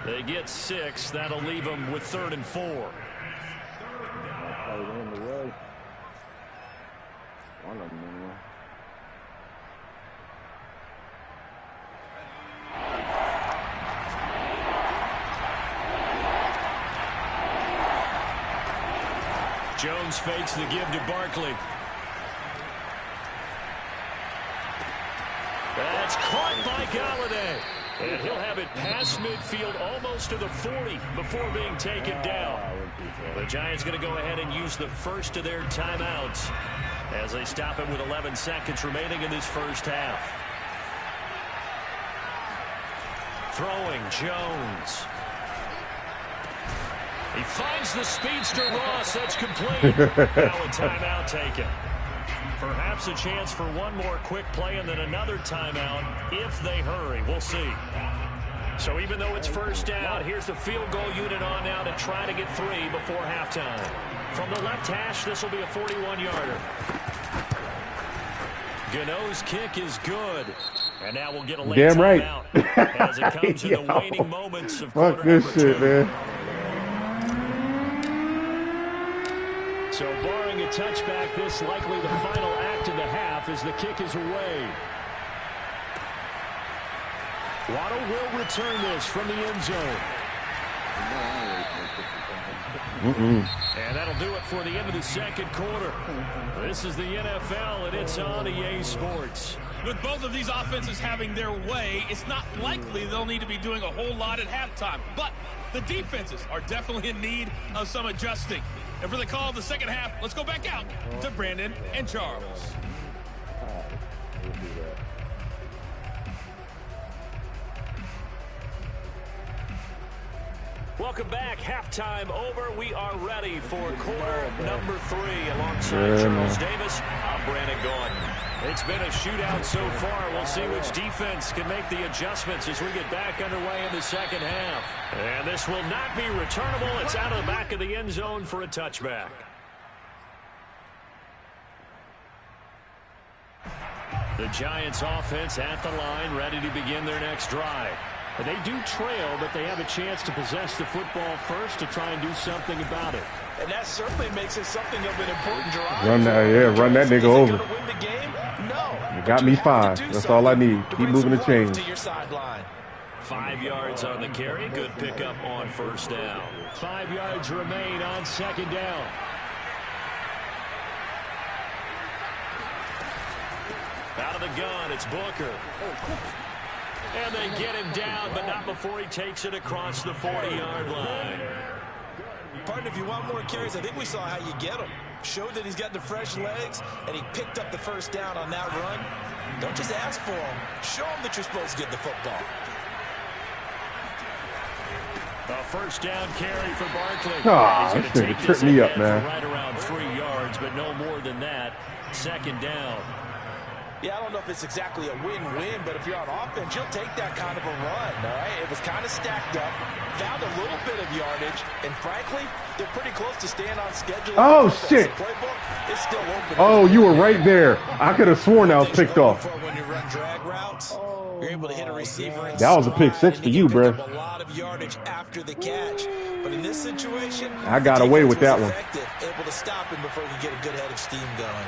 They get 6. That'll leave them with 3rd and 4. Jones fakes the give to Barkley. That's caught by Galladay. And he'll have it past midfield almost to the 40 before being taken down. The Giants going to go ahead and use the first of their timeouts as they stop it with 11 seconds remaining in this first half. Throwing Jones. He finds the speedster Ross. That's complete. Now a timeout taken. Perhaps a chance for one more quick play and then another timeout if they hurry. We'll see. So even though it's first down, here's the field goal unit on now to try to get 3 before halftime. From the left hash, this will be a 41-yarder. Gano's kick is good. And now we'll get a late timeout as it comes in the waning moments of quarter number 2. Fuck this shit, man. So barring a touchback, this likely the final act of the half as the kick is away. Waddle will return this from the end zone. And that'll do it for the end of the second quarter. This is the NFL, and it's on EA Sports. With both of these offenses having their way, it's not likely they'll need to be doing a whole lot at halftime. But the defenses are definitely in need of some adjusting. And for the call of the second half, let's go back out to Brandon and Charles. We'll do that. Welcome back. Halftime over. We are ready for quarter number 3. Alongside Charles Davis, I'm Brandon Gordon. It's been a shootout so far. We'll see which defense can make the adjustments as we get back underway in the second half. And this will not be returnable. It's out of the back of the end zone for a touchback. The Giants offense at the line, ready to begin their next drive. They do trail, but they have a chance to possess the football first to try and do something about it. And that certainly makes it something of an important drive. Run that nigga over. Win the game? No. You got me 5. That's all I need. Keep moving the chains. To your sideline. 5 yards on the carry. Good pickup on first down. 5 yards remain on second down. Out of the gun, it's Booker. And they get him down, but not before he takes it across the 40-yard line. Partner, if you want more carries, I think we saw how you get him. Showed that he's got the fresh legs, and he picked up the first down on that run. Don't just ask for him. Show him that you're supposed to get the football. A first down carry for Barkley. Oh, he's this going to take tripped me up, for man. right around 3 yards, but no more than that. Second down. Yeah, I don't know if it's exactly a win-win, but if you're on offense, you'll take that kind of a run, all right? It was kind of stacked up, found a little bit of yardage, and frankly, they're pretty close to staying on schedule. Oh, shit. The playbook is still open. Oh, you were right there. I could have sworn I was picked off. When you run drag routes, you're able to hit a receiver. That was a pick 6 for you, bro. A lot of yardage after the catch, but in this situation, I got away with that one. Able to stop him before he get a good head of steam going.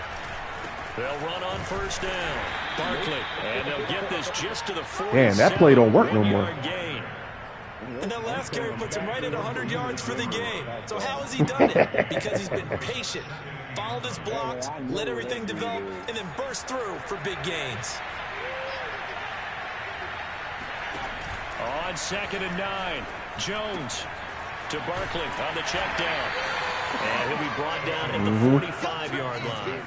They'll run on first down. Barkley, and they'll get this just to the 40. Man, that play don't work no more. Gain. And that last carry puts him right at 100 yards for the game. So how has he done it? Because he's been patient, followed his blocks, let everything develop, and then burst through for big gains. On 2nd and 9, Jones to Barkley on the check down. And he'll be brought down at the 45-yard line.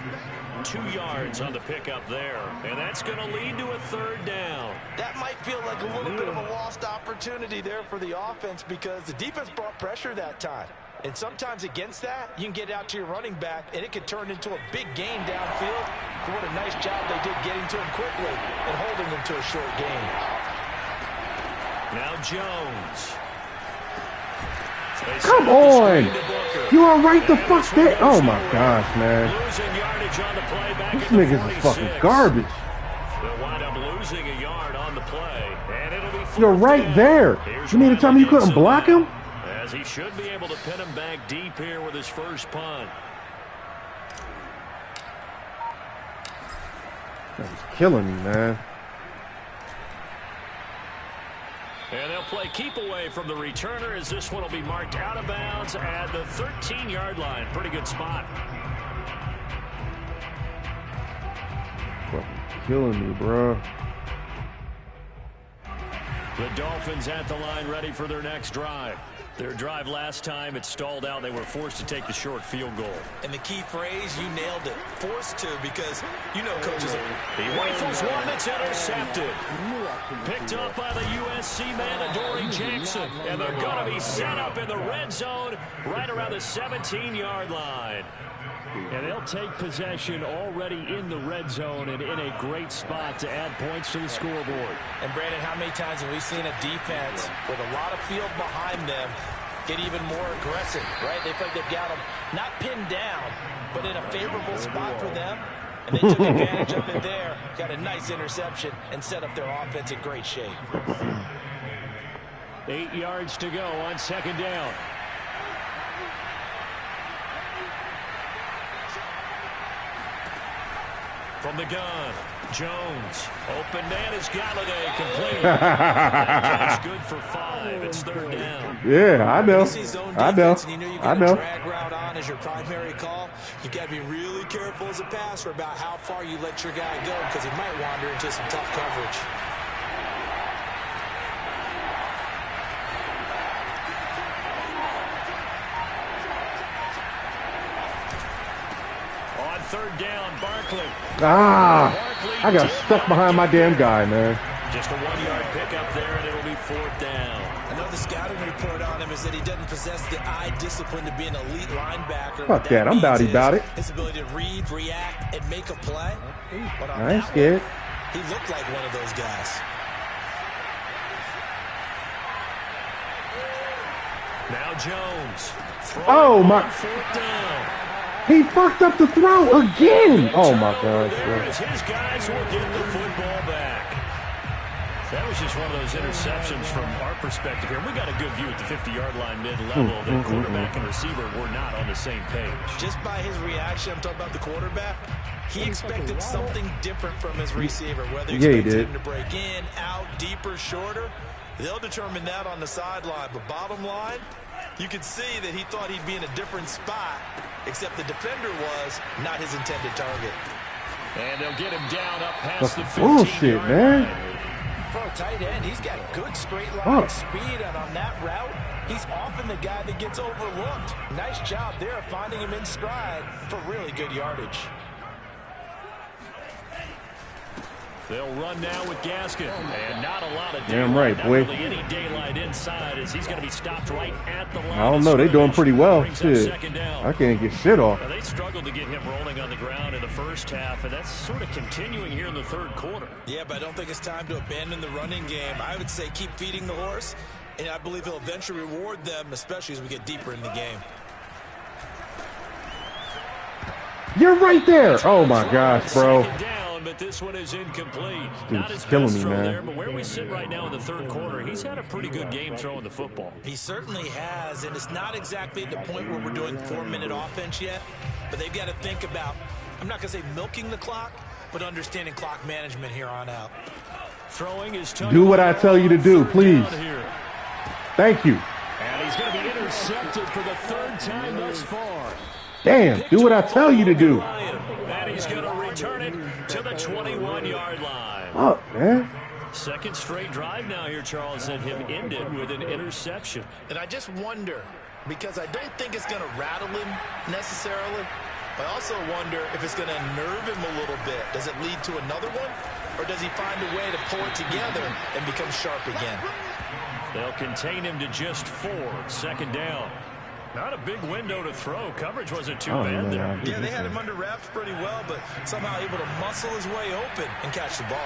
2 yards on the pickup there. And that's going to lead to a third down. That might feel like a little bit of a lost opportunity there for the offense because the defense brought pressure that time. And sometimes against that, you can get out to your running back, and it could turn into a big gain downfield. But what a nice job they did getting to him quickly and holding him to a short gain. Now Jones. Come on. You are right the fuck there. Oh, my gosh, man. This nigga's is fucking garbage. They'll wind up losing a yard on the play, and it'll be You're right there. You mean to tell me you couldn't block him? As he should be able to pin him back deep here with his first punt. That's killing me, man. And they'll play keep away from the returner as this one will be marked out of bounds at the 13-yard line. Pretty good spot. Fucking killing me, bro. The Dolphins at the line ready for their next drive. Their drive last time, it stalled out. They were forced to take the short field goal. And the key phrase, you nailed it. Forced to, because you know coaches are... He rifles one that's intercepted. Picked up by the USC man, Adoree Jackson. And they're going to be set up in the red zone right around the 17-yard line. And they'll take possession already in the red zone and in a great spot to add points to the scoreboard. And, Brandon, how many times have we seen a defense with a lot of field behind them get even more aggressive, right? They feel like they've got them not pinned down, but in a favorable spot for them. And they took advantage of it there, got a nice interception, and set up their offense in great shape. 8 yards to go on second down. From the gun, Jones, open man is Galladay, complete. That's good for 5. It's 3rd down. Yeah, I know. You see zone defense and you know you got a drag route on as your primary call. You got to be really careful as a passer about how far you let your guy go because he might wander into some tough coverage. On 3rd down, Barkley. I got stuck behind my damn guy, man. Just a 1-yard pickup there, and it'll be 4th down. I know the scouting report on him is that he doesn't possess the eye discipline to be an elite linebacker. Fuck that, I'm about it. His ability to read, react, and make a play. But on I ain't scared. He looked like one of those guys. Now Jones. Oh, my. 4th down. He fucked up the throw again. Oh, my gosh. His guys will get the football back. That was just one of those interceptions from our perspective here. We got a good view at the 50-yard line mid-level. The quarterback and receiver were not on the same page. Just by his reaction, I'm talking about the quarterback, he expected something different from his receiver, whether he expected him to break in, out, deeper, shorter. They'll determine that on the sideline. But bottom line, you could see that he thought he'd be in a different spot, except the defender was not his intended target. And they'll get him down up past the 15-yard bullshit, man. For a tight end, he's got good straight line speed, and on that route, he's often the guy that gets overlooked. Nice job there finding him in stride for really good yardage. They'll run now with Gaskin, and not a lot of daylight. Damn right, boy. Not really any daylight inside as he's going to be stopped right at the line. I don't know. They're doing pretty well. Shit. I can't get shit off. Now, they struggled to get him rolling on the ground in the first half, and that's sort of continuing here in the 3rd quarter. Yeah, but I don't think it's time to abandon the running game. I would say keep feeding the horse, and I believe he'll eventually reward them, especially as we get deeper in the game. You're right there. Oh, my gosh, bro. But this one is incomplete. Not his killing me, man. There, but where we sit right now in the 3rd quarter, he's had a pretty good game throwing the football. He certainly has, and it's not exactly at the point where we're doing 4-minute offense yet, but they've got to think about, I'm not going to say milking the clock, but understanding clock management here on out. Throwing is do what I tell you to do, please. Thank you. And he's going to be intercepted for the 3rd time thus far. Damn, do what I tell you to do. And he's going to return it to the 21-yard line. Oh, man. Second straight drive now here, Charles, that have ended with an interception. And I just wonder, because I don't think it's going to rattle him necessarily, I also wonder if it's going to nerve him a little bit. Does it lead to another one? Or does he find a way to pull it together and become sharp again? They'll contain him to just 4. 2nd down. Not a big window to throw. Coverage wasn't too bad there. Yeah, they had him under wraps pretty well, but somehow able to muscle his way open and catch the ball.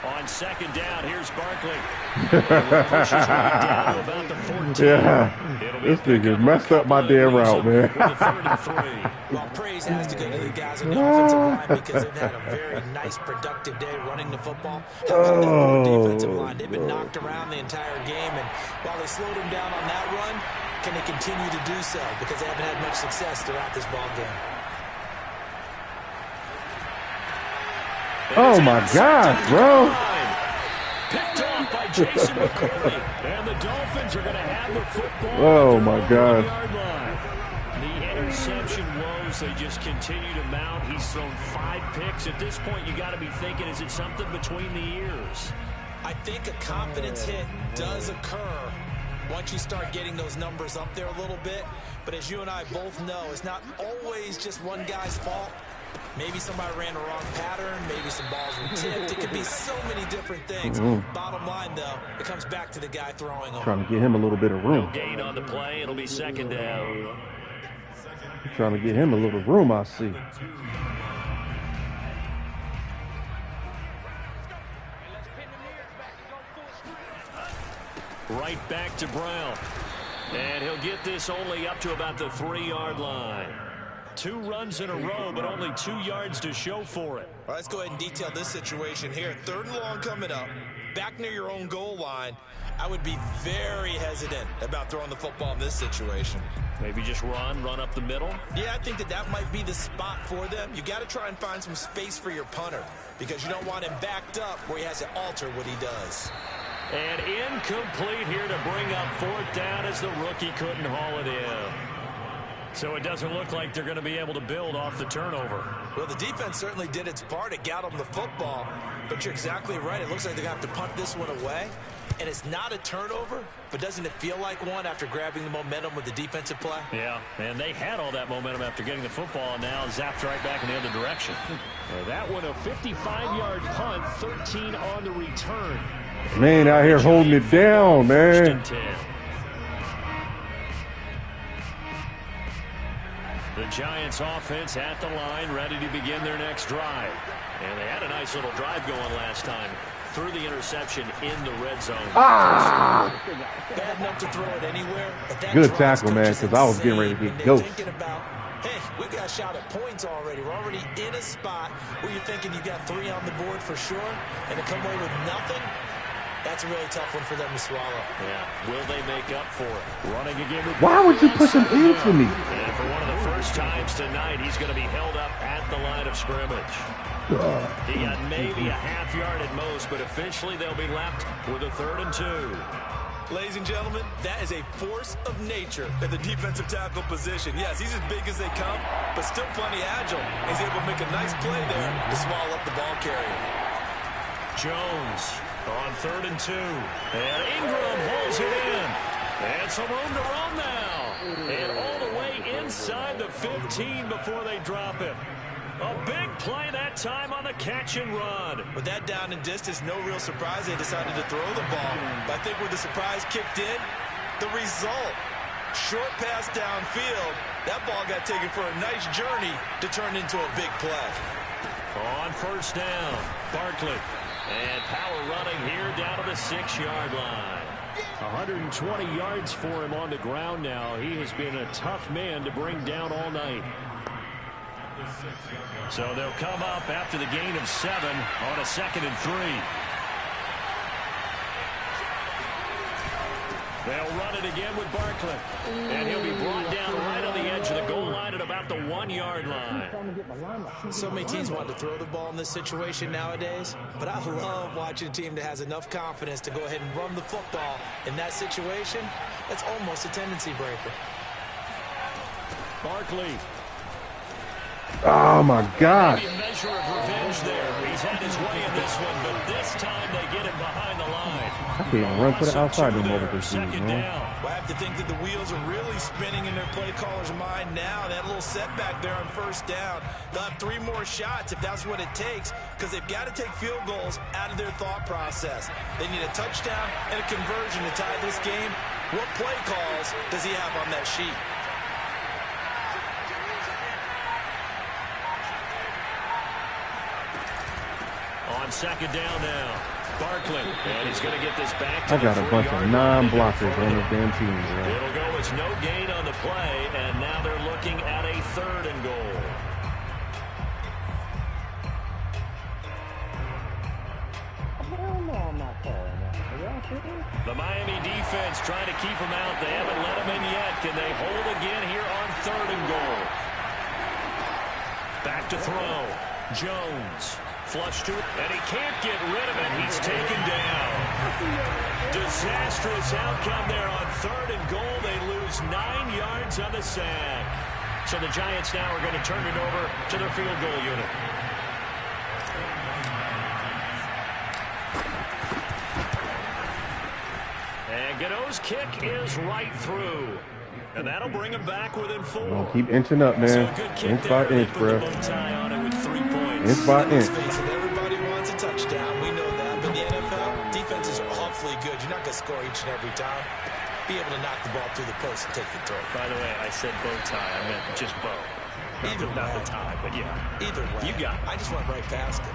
On 2nd down, here's Barkley. Pushes right down to about the 14. Yeah, this nigga messed up my damn route, man. Well, praise has to go to the guys in the offensive line because they've had a very nice, productive day running the football. How about that defensive line? They've been knocked around the entire game, and while they slowed them down on that run, can they continue to do so? Because they haven't had much success throughout this ball game. Oh, my God, bro. Picked off by Jason McCourty. And the Dolphins are going to have the football. Oh, my God. The interception woes, they just continue to mount. He's thrown 5 picks. At this point, you got to be thinking, is it something between the ears? I think a confidence hit does occur once you start getting those numbers up there a little bit. But as you and I both know, it's not always just one guy's fault. Maybe somebody ran the wrong pattern. Maybe some balls were tipped. It could be so many different things. Bottom line, though, it comes back to the guy throwing them. Trying to get him a little bit of room. No gain on the play. It'll be 2nd down. Trying to get him a little room, I see. Right back to Brown. And he'll get this only up to about the 3-yard line. 2 runs in a row, but only 2 yards to show for it. Let's go ahead and detail this situation here. 3rd and long coming up. Back near your own goal line. I would be very hesitant about throwing the football in this situation. Maybe just run up the middle. Yeah, I think that might be the spot for them. You got to try and find some space for your punter because you don't want him backed up where he has to alter what he does. And incomplete here to bring up 4th down as the rookie couldn't haul it in. So it doesn't look like they're going to be able to build off the turnover. Well, the defense certainly did its part. It got them the football. But you're exactly right. It looks like they're going to have to punt this one away. And it's not a turnover, but doesn't it feel like one after grabbing the momentum with the defensive play? Yeah, and they had all that momentum after getting the football, and now zapped right back in the other direction. That one, a 55-yard punt, 13 on the return. Man, out here holding it down, man. The Giants offense at the line, ready to begin their next drive. And they had a nice little drive going last time. Threw the interception in the red zone. Bad enough to throw it anywhere. Good tackle, man, because I was getting ready to get ghost. Hey, we got a shot at points already. We're already in a spot where you're thinking you got 3 on the board for sure, and to come away with nothing, that's a really tough one for them to swallow. Yeah, will they make up for it? Running again. Why would you push him into me? And for one of the first times tonight, he's going to be held up at the line of scrimmage. He got maybe a half yard at most, but officially they'll be left with a 3rd and 2. Ladies and gentlemen, that is a force of nature at the defensive tackle position. Yes, he's as big as they come, but still plenty agile. He's able to make a nice play there to swallow up the ball carrier. Jones on 3rd and 2. And Ingram holds it in. And some room to run now. And all the way inside the 15 before they drop it. A big play that time on the catch and run. With that down and distance, no real surprise they decided to throw the ball. But I think where the surprise kicked in, the result. Short pass downfield. That ball got taken for a nice journey to turn into a big play. On 1st down, Barkley. And power running here down to the 6-yard line. 120 yards for him on the ground now. He has been a tough man to bring down all night. So they'll come up after the gain of 7 on a 2nd and 3. They'll run it again with Barkley. And he'll be brought down right on the edge of the goal line at about the 1-yard line. So many teams want to throw the ball in this situation nowadays, but I love watching a team that has enough confidence to go ahead and run the football in that situation. That's almost a tendency breaker. Barkley. Oh, my God. Maybe a measure of revenge there. He's had his way in this one, but this time they get him behind the line. I can't even run to the outside no more with this dude, 2nd man. down. Well, I have to think that the wheels are really spinning in their play caller's mind now. That little setback there on 1st down. They'll have 3 more shots if that's what it takes, because they've got to take field goals out of their thought process. They need a touchdown and a conversion to tie this game. What play calls does he have on that sheet? On 2nd down now, Barkley, and he's going to get this back to I got a bunch of non-blockers on this damn team, bro. It'll go as no gain on the play, and now they're looking at a 3rd and goal. The Miami defense trying to keep him out. They haven't let him in yet. Can they hold again here on 3rd and goal? Back to throw. Jones. Flush to it, and he can't get rid of it. He's taken down. Disastrous outcome there on 3rd and goal. They lose 9 yards on the sack. So the Giants now are going to turn it over to their field goal unit. And Godot's kick is right through. And that'll bring him back within 4. Well, keep inching up, man. Inch by inch, bro. Inch by inch. Everybody wants a touchdown. We know that. But the NFL, defense is awfully good. You're not going to score each and every time. Be able to knock the ball through the post and take the throw. By the way, I said bow tie. I meant just bow. Not the tie, but yeah. Either way. You got it. I just went right past it.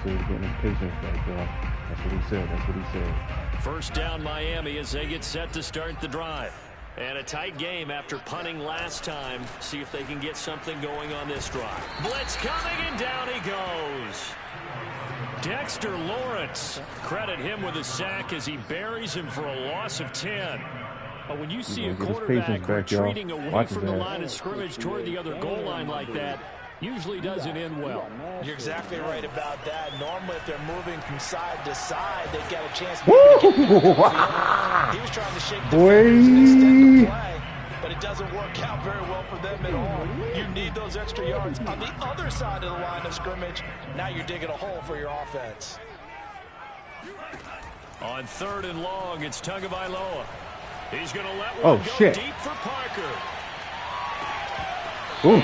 He's getting impatient right there. That's what he said. That's what he said. 1st down Miami as they get set to start the drive. And a tight game after punting last time. See if they can get something going on this drive. Blitz coming, and down he goes. Dexter Lawrence, credit him with a sack as he buries him for a loss of 10. But when you see a quarterback retreating away from the line of scrimmage toward the other goal line like that, usually doesn't end well. You're exactly right about that. Normally, if they're moving from side to side, they've got a chance maybe to get he was trying to shake the fingers and extend the play, but it doesn't work out very well for them at all. You need those extra yards on the other side of the line of scrimmage. Now you're digging a hole for your offense. On 3rd and long, it's Tagovailoa. He's going to let one go deep for Parker. They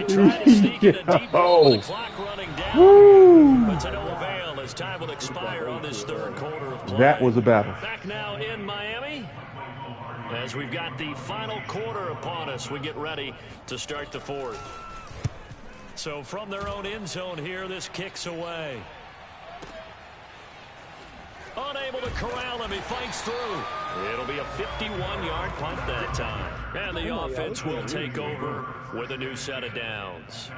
try to sneak in a deep ball with the clock running down, but to no avail as time will expire on this 3rd quarter of play. That was a battle. Back now in Miami as we've got the final quarter upon us. We get ready to start the 4th. So from their own end zone here, this kicks away. Unable to corral him, he fights through. It'll be a 51-yard punt that time. And the offense will take over with a new set of downs.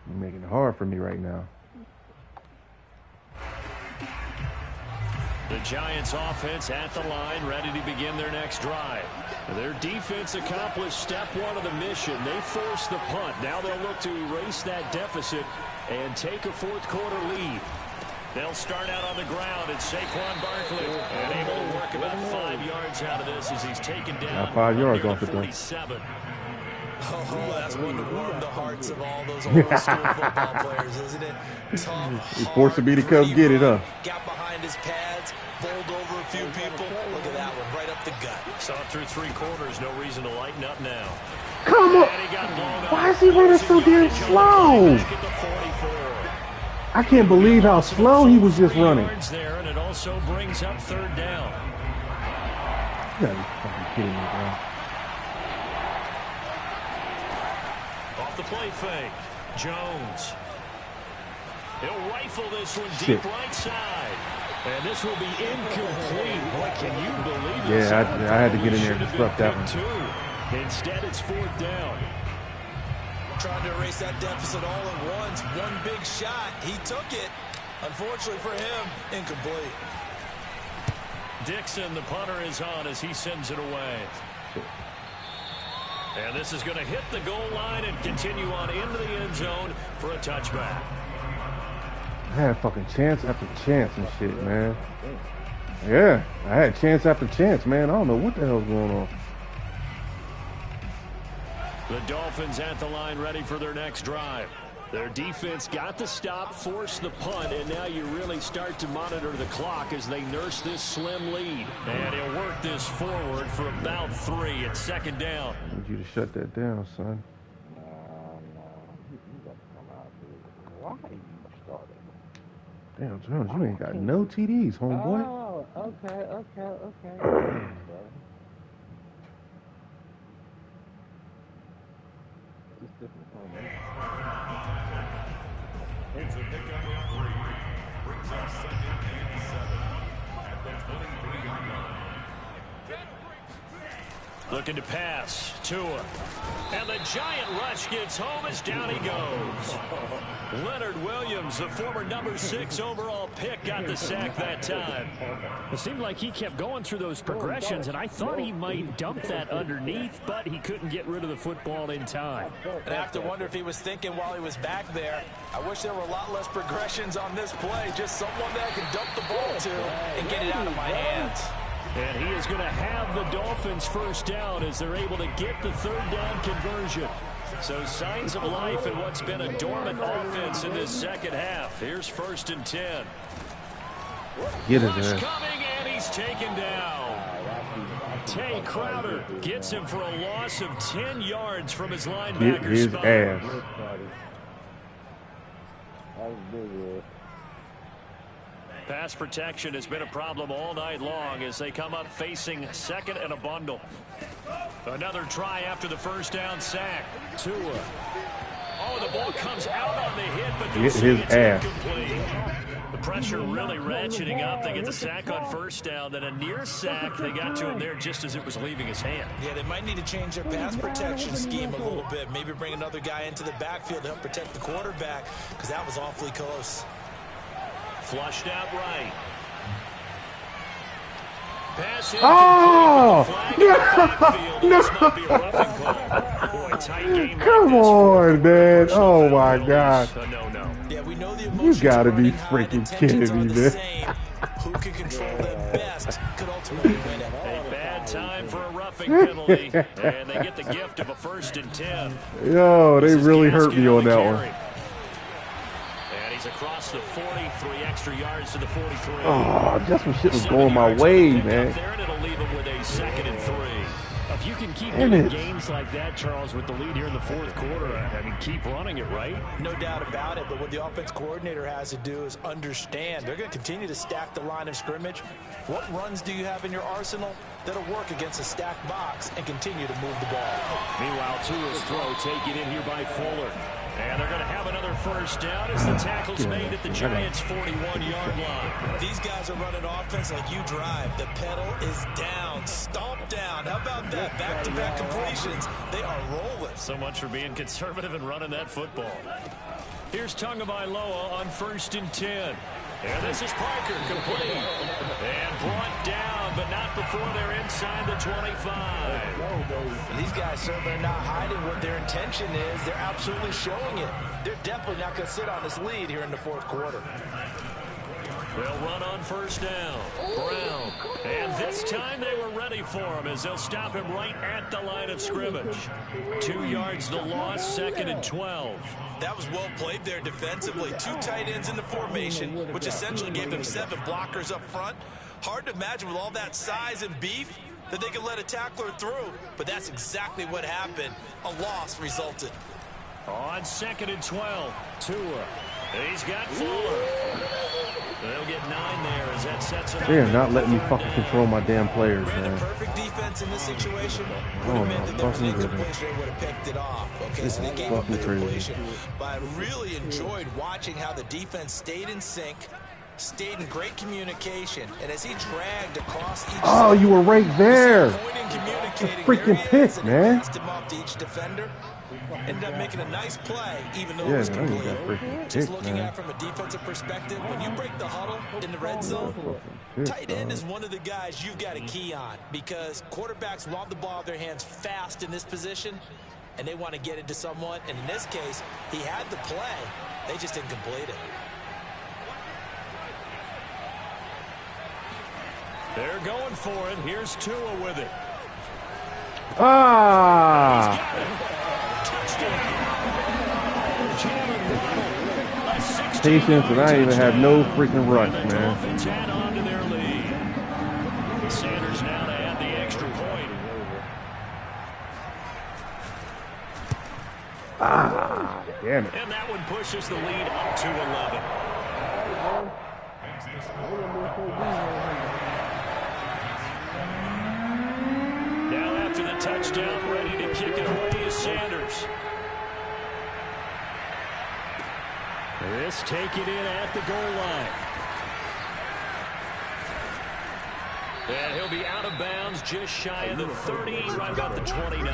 You're making it hard for me right now. The Giants offense at the line, ready to begin their next drive. Their defense accomplished step 1 of the mission. They forced the punt. Now they'll look to erase that deficit and take a 4th quarter lead. They'll start out on the ground, and Saquon Barkley and able to work about 5 yards out of this as he's taken down. Now 5 yards off it, though. 47. Oh, that's one to warm the hearts of all those old school football players, isn't it? Tough, He's forcing me to come get it, huh? Got behind his pads, bowled over a few people. Look at that one, right up the gut. Saw it through 3 quarters, no reason to lighten up now. Come on! Why is he running so damn slow? I can't believe how slow he was just running. There, and it also brings up 3rd down. You gotta be fucking kidding me, bro. Off the play fake, Jones. He'll rifle this one deep right side. And this will be incomplete. Boy, can you believe it? Yeah, I had to get in there and disrupt that one. Instead, it's 4th down. Trying to erase that deficit all at once. One big shot. He took it. Unfortunately for him, incomplete. Dixon, the punter, is on as he sends it away. And this is going to hit the goal line and continue on into the end zone for a touchback. I had fucking chance after chance and shit, man. Yeah, I had chance after chance, man. I don't know what the hell's going on. The Dolphins at the line ready for their next drive. Their defense got the stop, forced the punt, and now you really start to monitor the clock as they nurse this slim lead. And he'll work this forward for about 3. It's 2nd down. I need you to shut that down, son. Damn, Jones, you ain't got no TDs, homeboy. Oh, okay. It's a pickup of 3. Brings up 2nd and 7 at the 23-yard line. Looking to pass. Tua. And the giant rush gets home as down he goes. Leonard Williams, the former number 6 overall pick, got the sack that time. It seemed like he kept going through those progressions, and I thought he might dump that underneath, but he couldn't get rid of the football in time. And I have to wonder if he was thinking while he was back there, I wish there were a lot less progressions on this play. Just someone that I can dump the ball to and get it out of my hands. And he is going to have the Dolphins 1st down as they're able to get the 3rd down conversion. So signs of life in what's been a dormant offense in this 2nd half. Here's 1st and 10. Get it, Rush man. coming, and he's taken down. Tay Crowder gets him for a loss of 10 yards from his linebacker Get his spot. ass. Pass protection has been a problem all night long as they come up facing 2nd and a bundle. Another try after the 1st down sack. Tua. Oh, the ball comes out on the hit, but Get his ass. incomplete. The pressure really ratcheting up. They get the sack on first down, then a near sack. They got to him there just as it was leaving his hand. Yeah, they might need to change their pass protection scheme a little bit. Maybe bring another guy into the backfield to help protect the quarterback, because that was awfully close. Flushed out right. Pass Oh! No! Come on, man. Oh, my God. Yeah, we know the You gotta be freaking kidding me, man. Who can control them best could ultimately win it. A bad time for a roughing penalty, and they get the gift of a 1st and 10. Yo, they really hurt me on that one. And he's across the 40, 3 extra yards to the 43. Oh, just when shit was going my way, man. There, and it'll leave him with a 2nd and 3. If you can keep getting gains like that, Charles, with the lead here in the 4th quarter, I mean, keep running it, right? No doubt about it, but what the offense coordinator has to do is understand they're going to continue to stack the line of scrimmage. What runs do you have in your arsenal that'll work against a stacked box and continue to move the ball? Meanwhile, Tua's throw taken in here by Fuller. And they're going to have another 1st down as the tackle's made at the Giants' 41-yard line. These guys are running offense like you drive. The pedal is down, stomp down. How about that? Back-to-back completions. They are rolling. So much for being conservative and running that football. Here's Tagovailoa on 1st and 10. And this is Parker, complete. And brought down, but not before they're inside the 25. These guys certainly are not hiding what their intention is. They're absolutely showing it. They're definitely not going to sit on this lead here in the 4th quarter. They'll run on 1st down. Brown. And this time they were ready for him as they'll stop him right at the line of scrimmage. 2 yards the loss, 2nd and 12. That was well played there defensively. 2 tight ends in the formation, which essentially gave them 7 blockers up front. Hard to imagine with all that size and beef that they could let a tackler through, but that's exactly what happened. A loss resulted. On 2nd and 12, Tua. He's got Fuller. They'll get 9 there as that sets it up. They are not letting me fucking control my damn players, Brandon, man. perfect defense in this situation would Oh, have meant that there was an fucking incompletion. They would have picked it off. Okay, so they gave up the completion. But I really enjoyed watching how the defense stayed in sync, stayed in great communication, and as he dragged across each Oh, you were right there. Freaking pick, man. Him up to each defender. Ended up making a nice play, even though Yeah, it was man, you complete. got freaking Just pick, looking man. at it from a defensive perspective, when you break the huddle in the red zone, tight end is one of the guys you've got to key on because quarterbacks want the ball in their hands fast in this position, and they want to get it to someone. And in this case, he had the play. They just didn't complete it. They're going for it. Here's Tua with it. Ah! Patience, and I even have no freaking rush, man. Add on to their lead. Sanders now to add the extra point. Ah, damn it. And that one pushes the lead up to 11. Now after the touchdown, ready to kick it away is Sanders. This take it in at the goal line. And he'll be out of bounds just shy of the 30, right about the 29.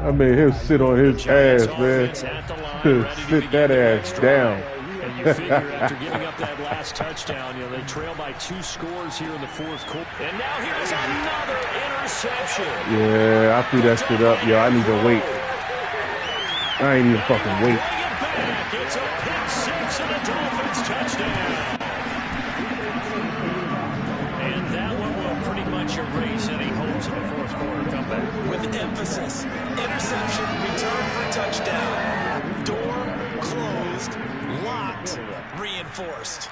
I made him sit on his ass, man. Sit that ass down. And you figure after giving up that last touchdown, you know, they trail by 2 scores here in the 4th quarter. And now here's another interception. Yeah, I threw that shit up. Yo, I need to wait. I ain't even fucking wait. It's a pick 6 and a Dolphins touchdown. And that one will pretty much erase any hopes of a 4th quarter comeback. With emphasis, interception, return for touchdown. Door closed, locked, reinforced.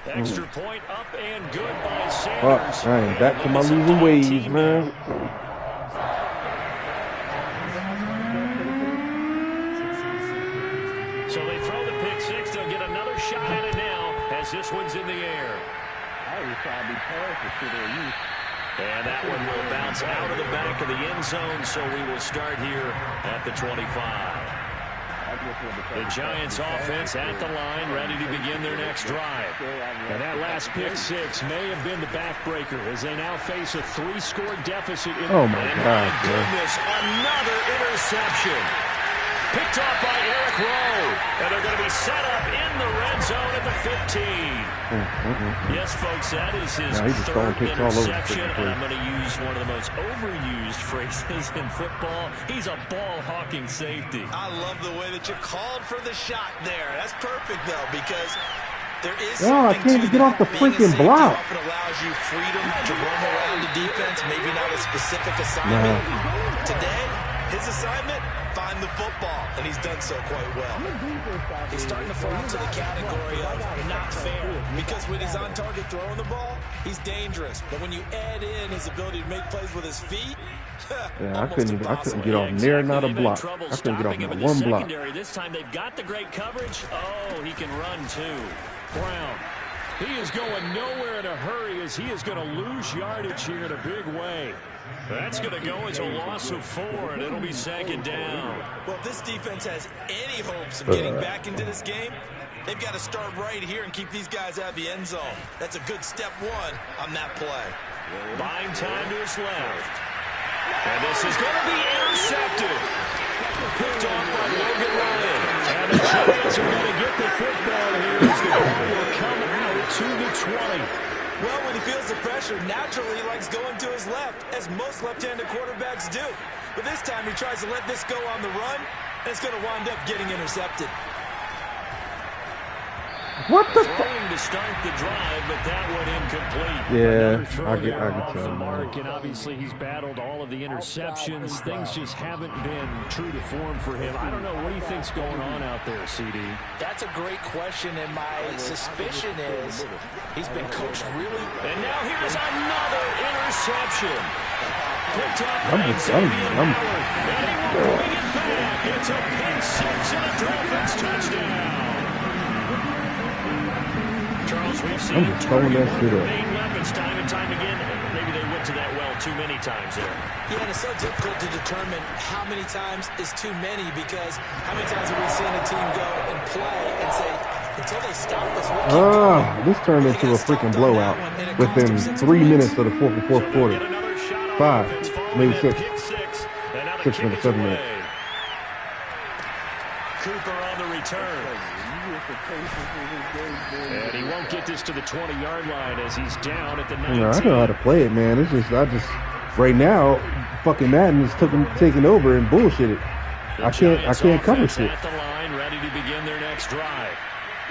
Extra point up and good by Fuck, Sanders. I am back to my losing ways, man. So they throw the pick 6. They'll get another shot at it now as this one's in the air. And that one will bounce out of the back of the end zone, so we will start here at the 25. The Giants offense at the line, ready to begin their next drive. And that last pick six may have been the backbreaker as they now face a 3-score deficit. Oh, my God. My goodness, another interception. Picked off by Eric Rowe. And they're going to be set up in the red zone at the 15. Yes, folks, that is his third interception. And I'm going to use one of the most overused phrases in football. He's a ball-hawking safety. I love the way that you called for the shot there. That's perfect, though, because there is I can't even get off the freaking block. Often allows you freedom to roam around the defense, maybe not a specific assignment. Today, his assignment, find the football, and he's done so quite well. He's starting to fall into the category of not fair, because when he's on target throwing the ball, he's dangerous. But when you add in his ability to make plays with his feet, I couldn't get off near not a block. I couldn't get off not one block. This time they've got the great coverage. Oh, he can run too. Brown. He is going nowhere in a hurry as he is going to lose yardage here in a big way. That's going to go as a loss of 4, and it'll be second down. Well, if this defense has any hopes of getting back into this game, they've got to start right here and keep these guys out of the end zone. That's a good step 1 on that play. Buying time to his left. And this is going to be intercepted. Picked off by Logan Ryan. And the Giants are going to get the football here as the ball will come out to the 20. Well, when he feels the pressure, naturally he likes going to his left, as most left-handed quarterbacks do. But this time he tries to let this go on the run, and it's going to wind up getting intercepted. What the throwing to start the drive, but that one incomplete. Yeah, I get off the tell. mark, and obviously he's battled all of the interceptions. Things just haven't been true to form for him. I don't know. What do you think's going on out there, CD? That's a great question, and my suspicion is he's been coached really. And now here's another interception. Picked up I'm and he won't bring it back. It's a pick six and a Dolphins touchdown. Charles, we've seen I'm just throwing that shit up. main weapons time and time again. Maybe they went to that well too many times there. Yeah, and it's so difficult to determine how many times is too many, because how many times have we seen a team go and play and say, until they stop us, we'll keep going. This turned into a freaking blowout within 3 minutes of the fourth quarter. 5, maybe 6. 6 minutes, 7 minutes. Cooper on the return. And he won't get this to the 20-yard line as he's down at the 19. I know how to play it, man. It's just, right now, fucking Madden is taking over and bullshitted. I can't cover shit. At the line, ready to begin their next drive.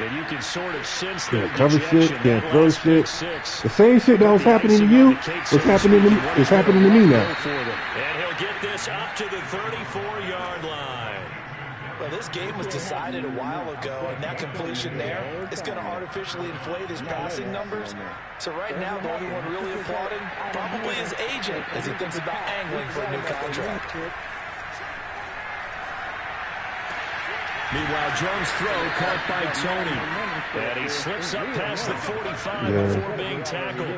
And you can sort of sense the cover shit, can't throw shit. The same shit that was happening to you is happening to me now. And he'll get this up to the 34-yard line. Well, this game was decided a while ago, and that completion there is going to artificially inflate his passing numbers. So right now, the only one really applauding probably his agent as he thinks about angling for a new contract. Meanwhile, Jones' throw caught by Tony. And he slips up past the 45 before being tackled.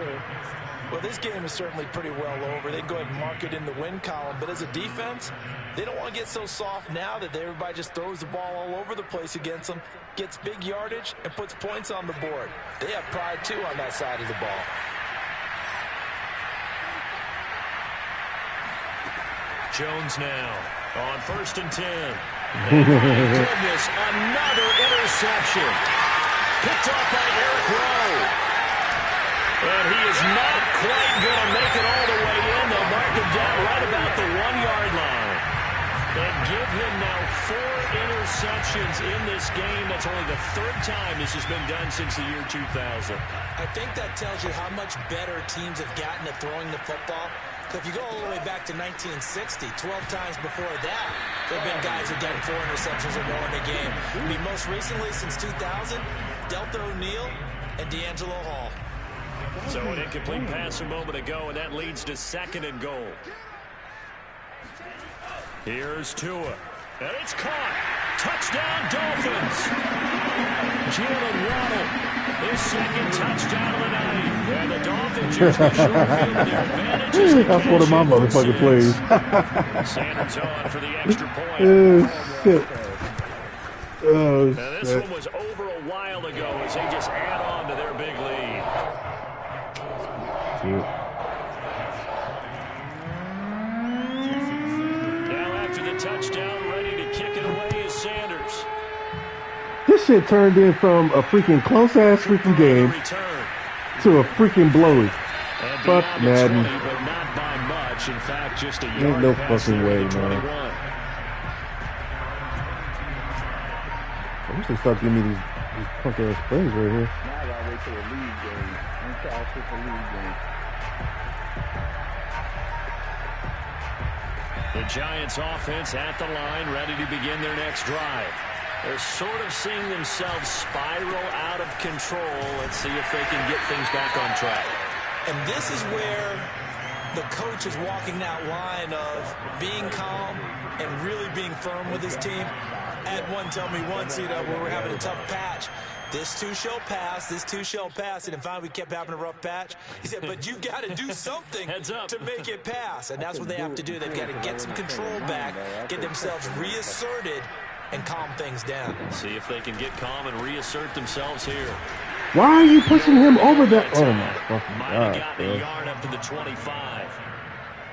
Well, this game is certainly pretty well over. They go ahead and mark it in the win column. But as a defense, they don't want to get so soft now that everybody just throws the ball all over the place against them, gets big yardage, and puts points on the board. They have pride, too, on that side of the ball. Jones now on 1st and 10. And my goodness, another interception. Picked off by Eric Rowe. And he is not quite going to make it all the way in. They'll mark him down right about the 1-yard line. And give him now 4 interceptions in this game. That's only the 3rd time this has been done since the year 2000. I think that tells you how much better teams have gotten at throwing the football. If you go all the way back to 1960, 12 times before that, there have been guys who got 4 interceptions or more in a game. I mean, most recently, since 2000, Delta O'Neal and D'Angelo Hall. So an incomplete pass a moment ago, and that leads to 2nd and goal. Here's Tua. And it's caught. Touchdown, Dolphins. Jalen Waddle, his second touchdown of the night. And the Dolphins use the short field to their advantage. That's one of my motherfucking plays. Sanders on for the extra point. Oh, shit. Oh, now, this one was over a while ago as they just add on to their big lead. Shit. Now after the touchdown, ready to kick it away is Sanders. This shit turned in from a freaking close-ass freaking game to a freaking blowy. Fuck Madden. 20, but not by much. In fact, just a yard Ain't no past fucking way, 21. man. I wish they start giving me these punk-ass plays right here. Now I gotta wait till the league game. I'm trying to the league game. The Giants offense at the line, ready to begin their next drive. They're sort of seeing themselves spiral out of control. Let's see if they can get things back on track. And this is where the coach is walking that line of being calm and really being firm with his team. Had one tell me once, where we're having a tough patch. This too shall pass, this too shall pass. And finally we kept having a rough patch. He said, but you got to do something to make it pass. And that's what they have to do. They've got to get some control back, get themselves reasserted, and calm things down. See if they can get calm and reassert themselves here. Why are you pushing him over that? Oh, my fucking God, gotten a yard up to the 25.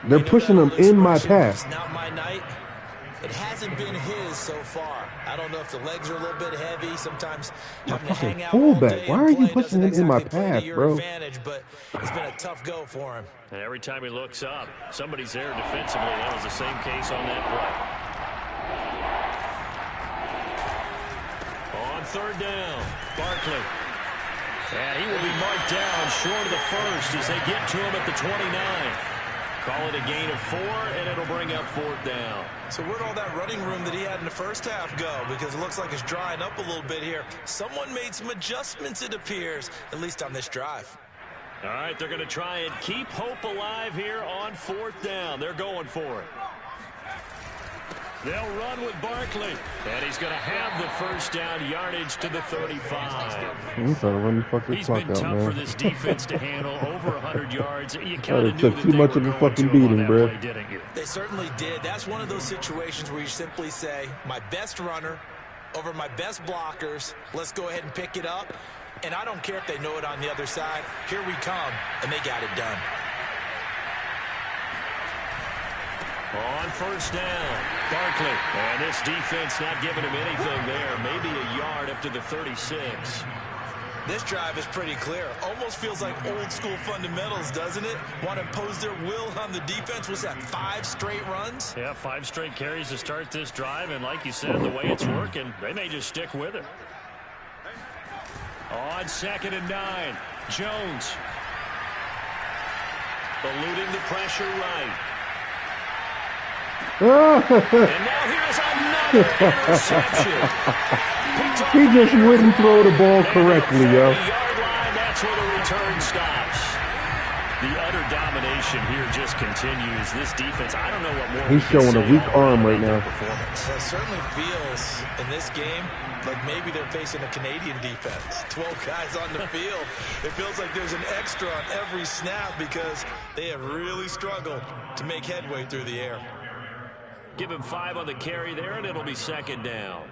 They're pushing him in my path. Not my night. It hasn't been his so far. I don't know if the legs are a little bit heavy. Sometimes having to hang out all day. Why are you pushing him in my path, bro? Advantage, but it's been a tough go for him. And every time he looks up, somebody's there defensively. That was the same case on that play. On third down, Barkley. And he will be marked down short of the first as they get to him at the 29. Call it a gain of 4, and it'll bring up fourth down. So where'd all that running room that he had in the first half go? Because it looks like it's drying up a little bit here. Someone made some adjustments, it appears, at least on this drive. All right, they're going to try and keep hope alive here on fourth down. They're going for it. They'll run with Barkley, and he's going to have the first down yardage to the 35. He's trying to run the fucking clock been out, tough man. for this defense to handle over 100 yards. You kind of took too much of a fucking beating, bro. They certainly did. That's one of those situations where you simply say, my best runner over my best blockers. Let's go ahead and pick it up. And I don't care if they know it on the other side. Here we come, and they got it done. On first down, Barkley. And this defense not giving him anything there. Maybe a yard up to the 36. This drive is pretty clear. Almost feels like old school fundamentals, doesn't it? Want to impose their will on the defense. Was that 5 straight runs? Yeah, 5 straight carries to start this drive. And like you said, the way it's working, they may just stick with it. On 2nd and 9, Jones. Eluding the pressure right. And now here's another interception. He just wouldn't throw the ball correctly, yo. Yard line, that's where the return stops. The utter domination here just continues. This defense, I don't know what more. He's showing a weak arm right now. It certainly feels in this game like maybe they're facing a Canadian defense. 12 guys on the field. It feels like there's an extra on every snap because they have really struggled to make headway through the air. Give him 5 on the carry there, and it'll be 2nd down.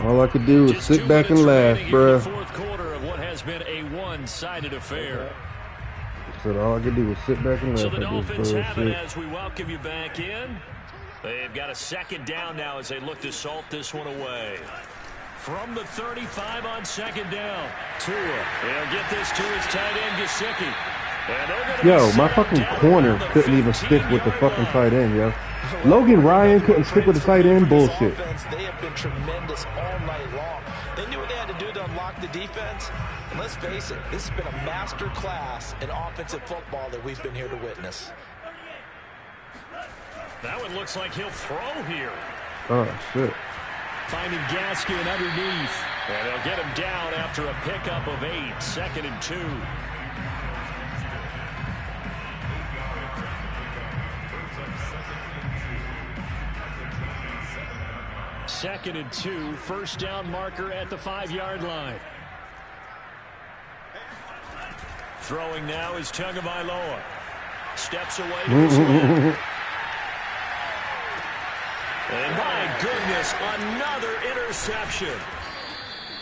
All I could do was sit back and laugh, bruh. Fourth quarter of what has been a one-sided affair. So all I could do was sit back and laugh. So the Dolphins have it as we welcome you back in. They've got a 2nd down now as they look to salt this one away. From the 35 on 2nd down, Tua. They'll get this to his tight end, Gesicki. Yo, my fucking corner couldn't even stick with the fucking tight end, yo. Logan Ryan couldn't stick with the tight end. Bullshit. They have been tremendous all night long. They knew what they had to do to unlock the defense. And let's face it, this has been a master class in offensive football that we've been here to witness. That one looks like he'll throw here. Oh, shit. Finding Gaskin underneath. And they'll get him down after a pickup of 8. 2nd and 2. 2nd and 2. First down marker at the 5-yard line. Throwing now is Tagovailoa. Steps away to his left. And my goodness, another interception.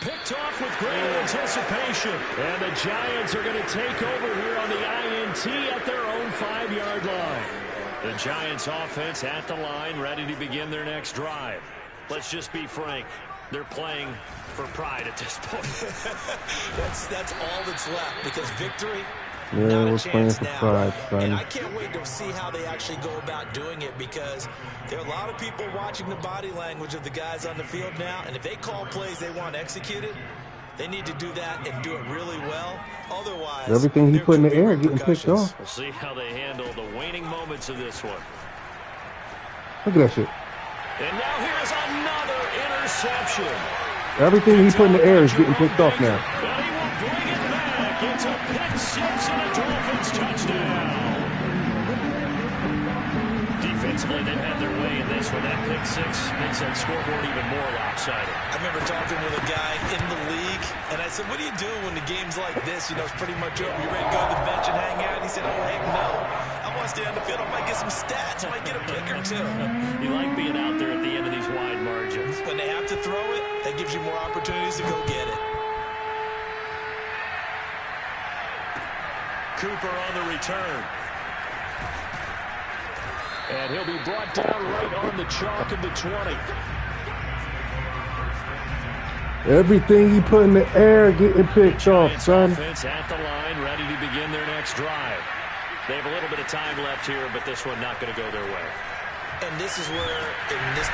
Picked off with great anticipation. And the Giants are going to take over here on the INT at their own 5-yard line. The Giants offense at the line, ready to begin their next drive. Let's just be frank. They're playing for pride at this point. that's all that's left, because victory, yeah, not we're a playing chance for now. pride, son. And I can't wait to see how they actually go about doing it, because there are a lot of people watching the body language of the guys on the field now, and if they call plays they want executed, they need to do that and do it really well. Otherwise, everything he put in the air getting picked off. We'll see how they handle the waning moments of this one. Look at that shit. And now here's another interception. Everything he put in the air is getting picked off now. And he will bring it back. It's a pick six and a Dolphins touchdown. Defensively, they've had their way in this one. That pick six makes that scoreboard even more lopsided. I remember talking with a guy in the league, and I said, what do you do when the game's like this? You know, it's pretty much over. You ready to go to the bench and hang out? He said, oh, heck no. I want to stay on the field. I might get some stats. I might get a pick or two. You like being out there at the end of these wide margins. When they have to throw it, that gives you more opportunities to go get it. Cooper on the return. And he'll be brought down right on the chalk of the 20. Everything he put in the air getting picked off, son. Offense at the line, ready to begin their next drive. They have a little bit of time left here, but this one not going to go their way. And this is where, And the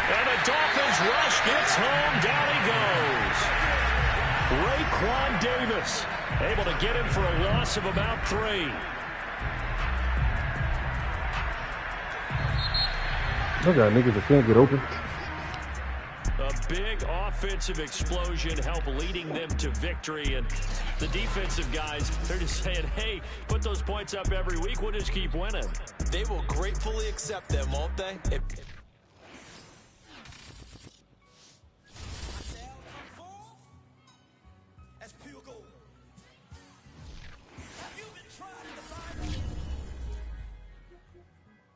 Dolphins rush gets home. Down he goes. Raekwon Davis able to get him for a loss of about 3. I got niggas that can't get open. A big offensive explosion helped leading them to victory. And the defensive guys, they're just saying, hey, put those points up every week. We'll just keep winning. they will gratefully accept them, won't they?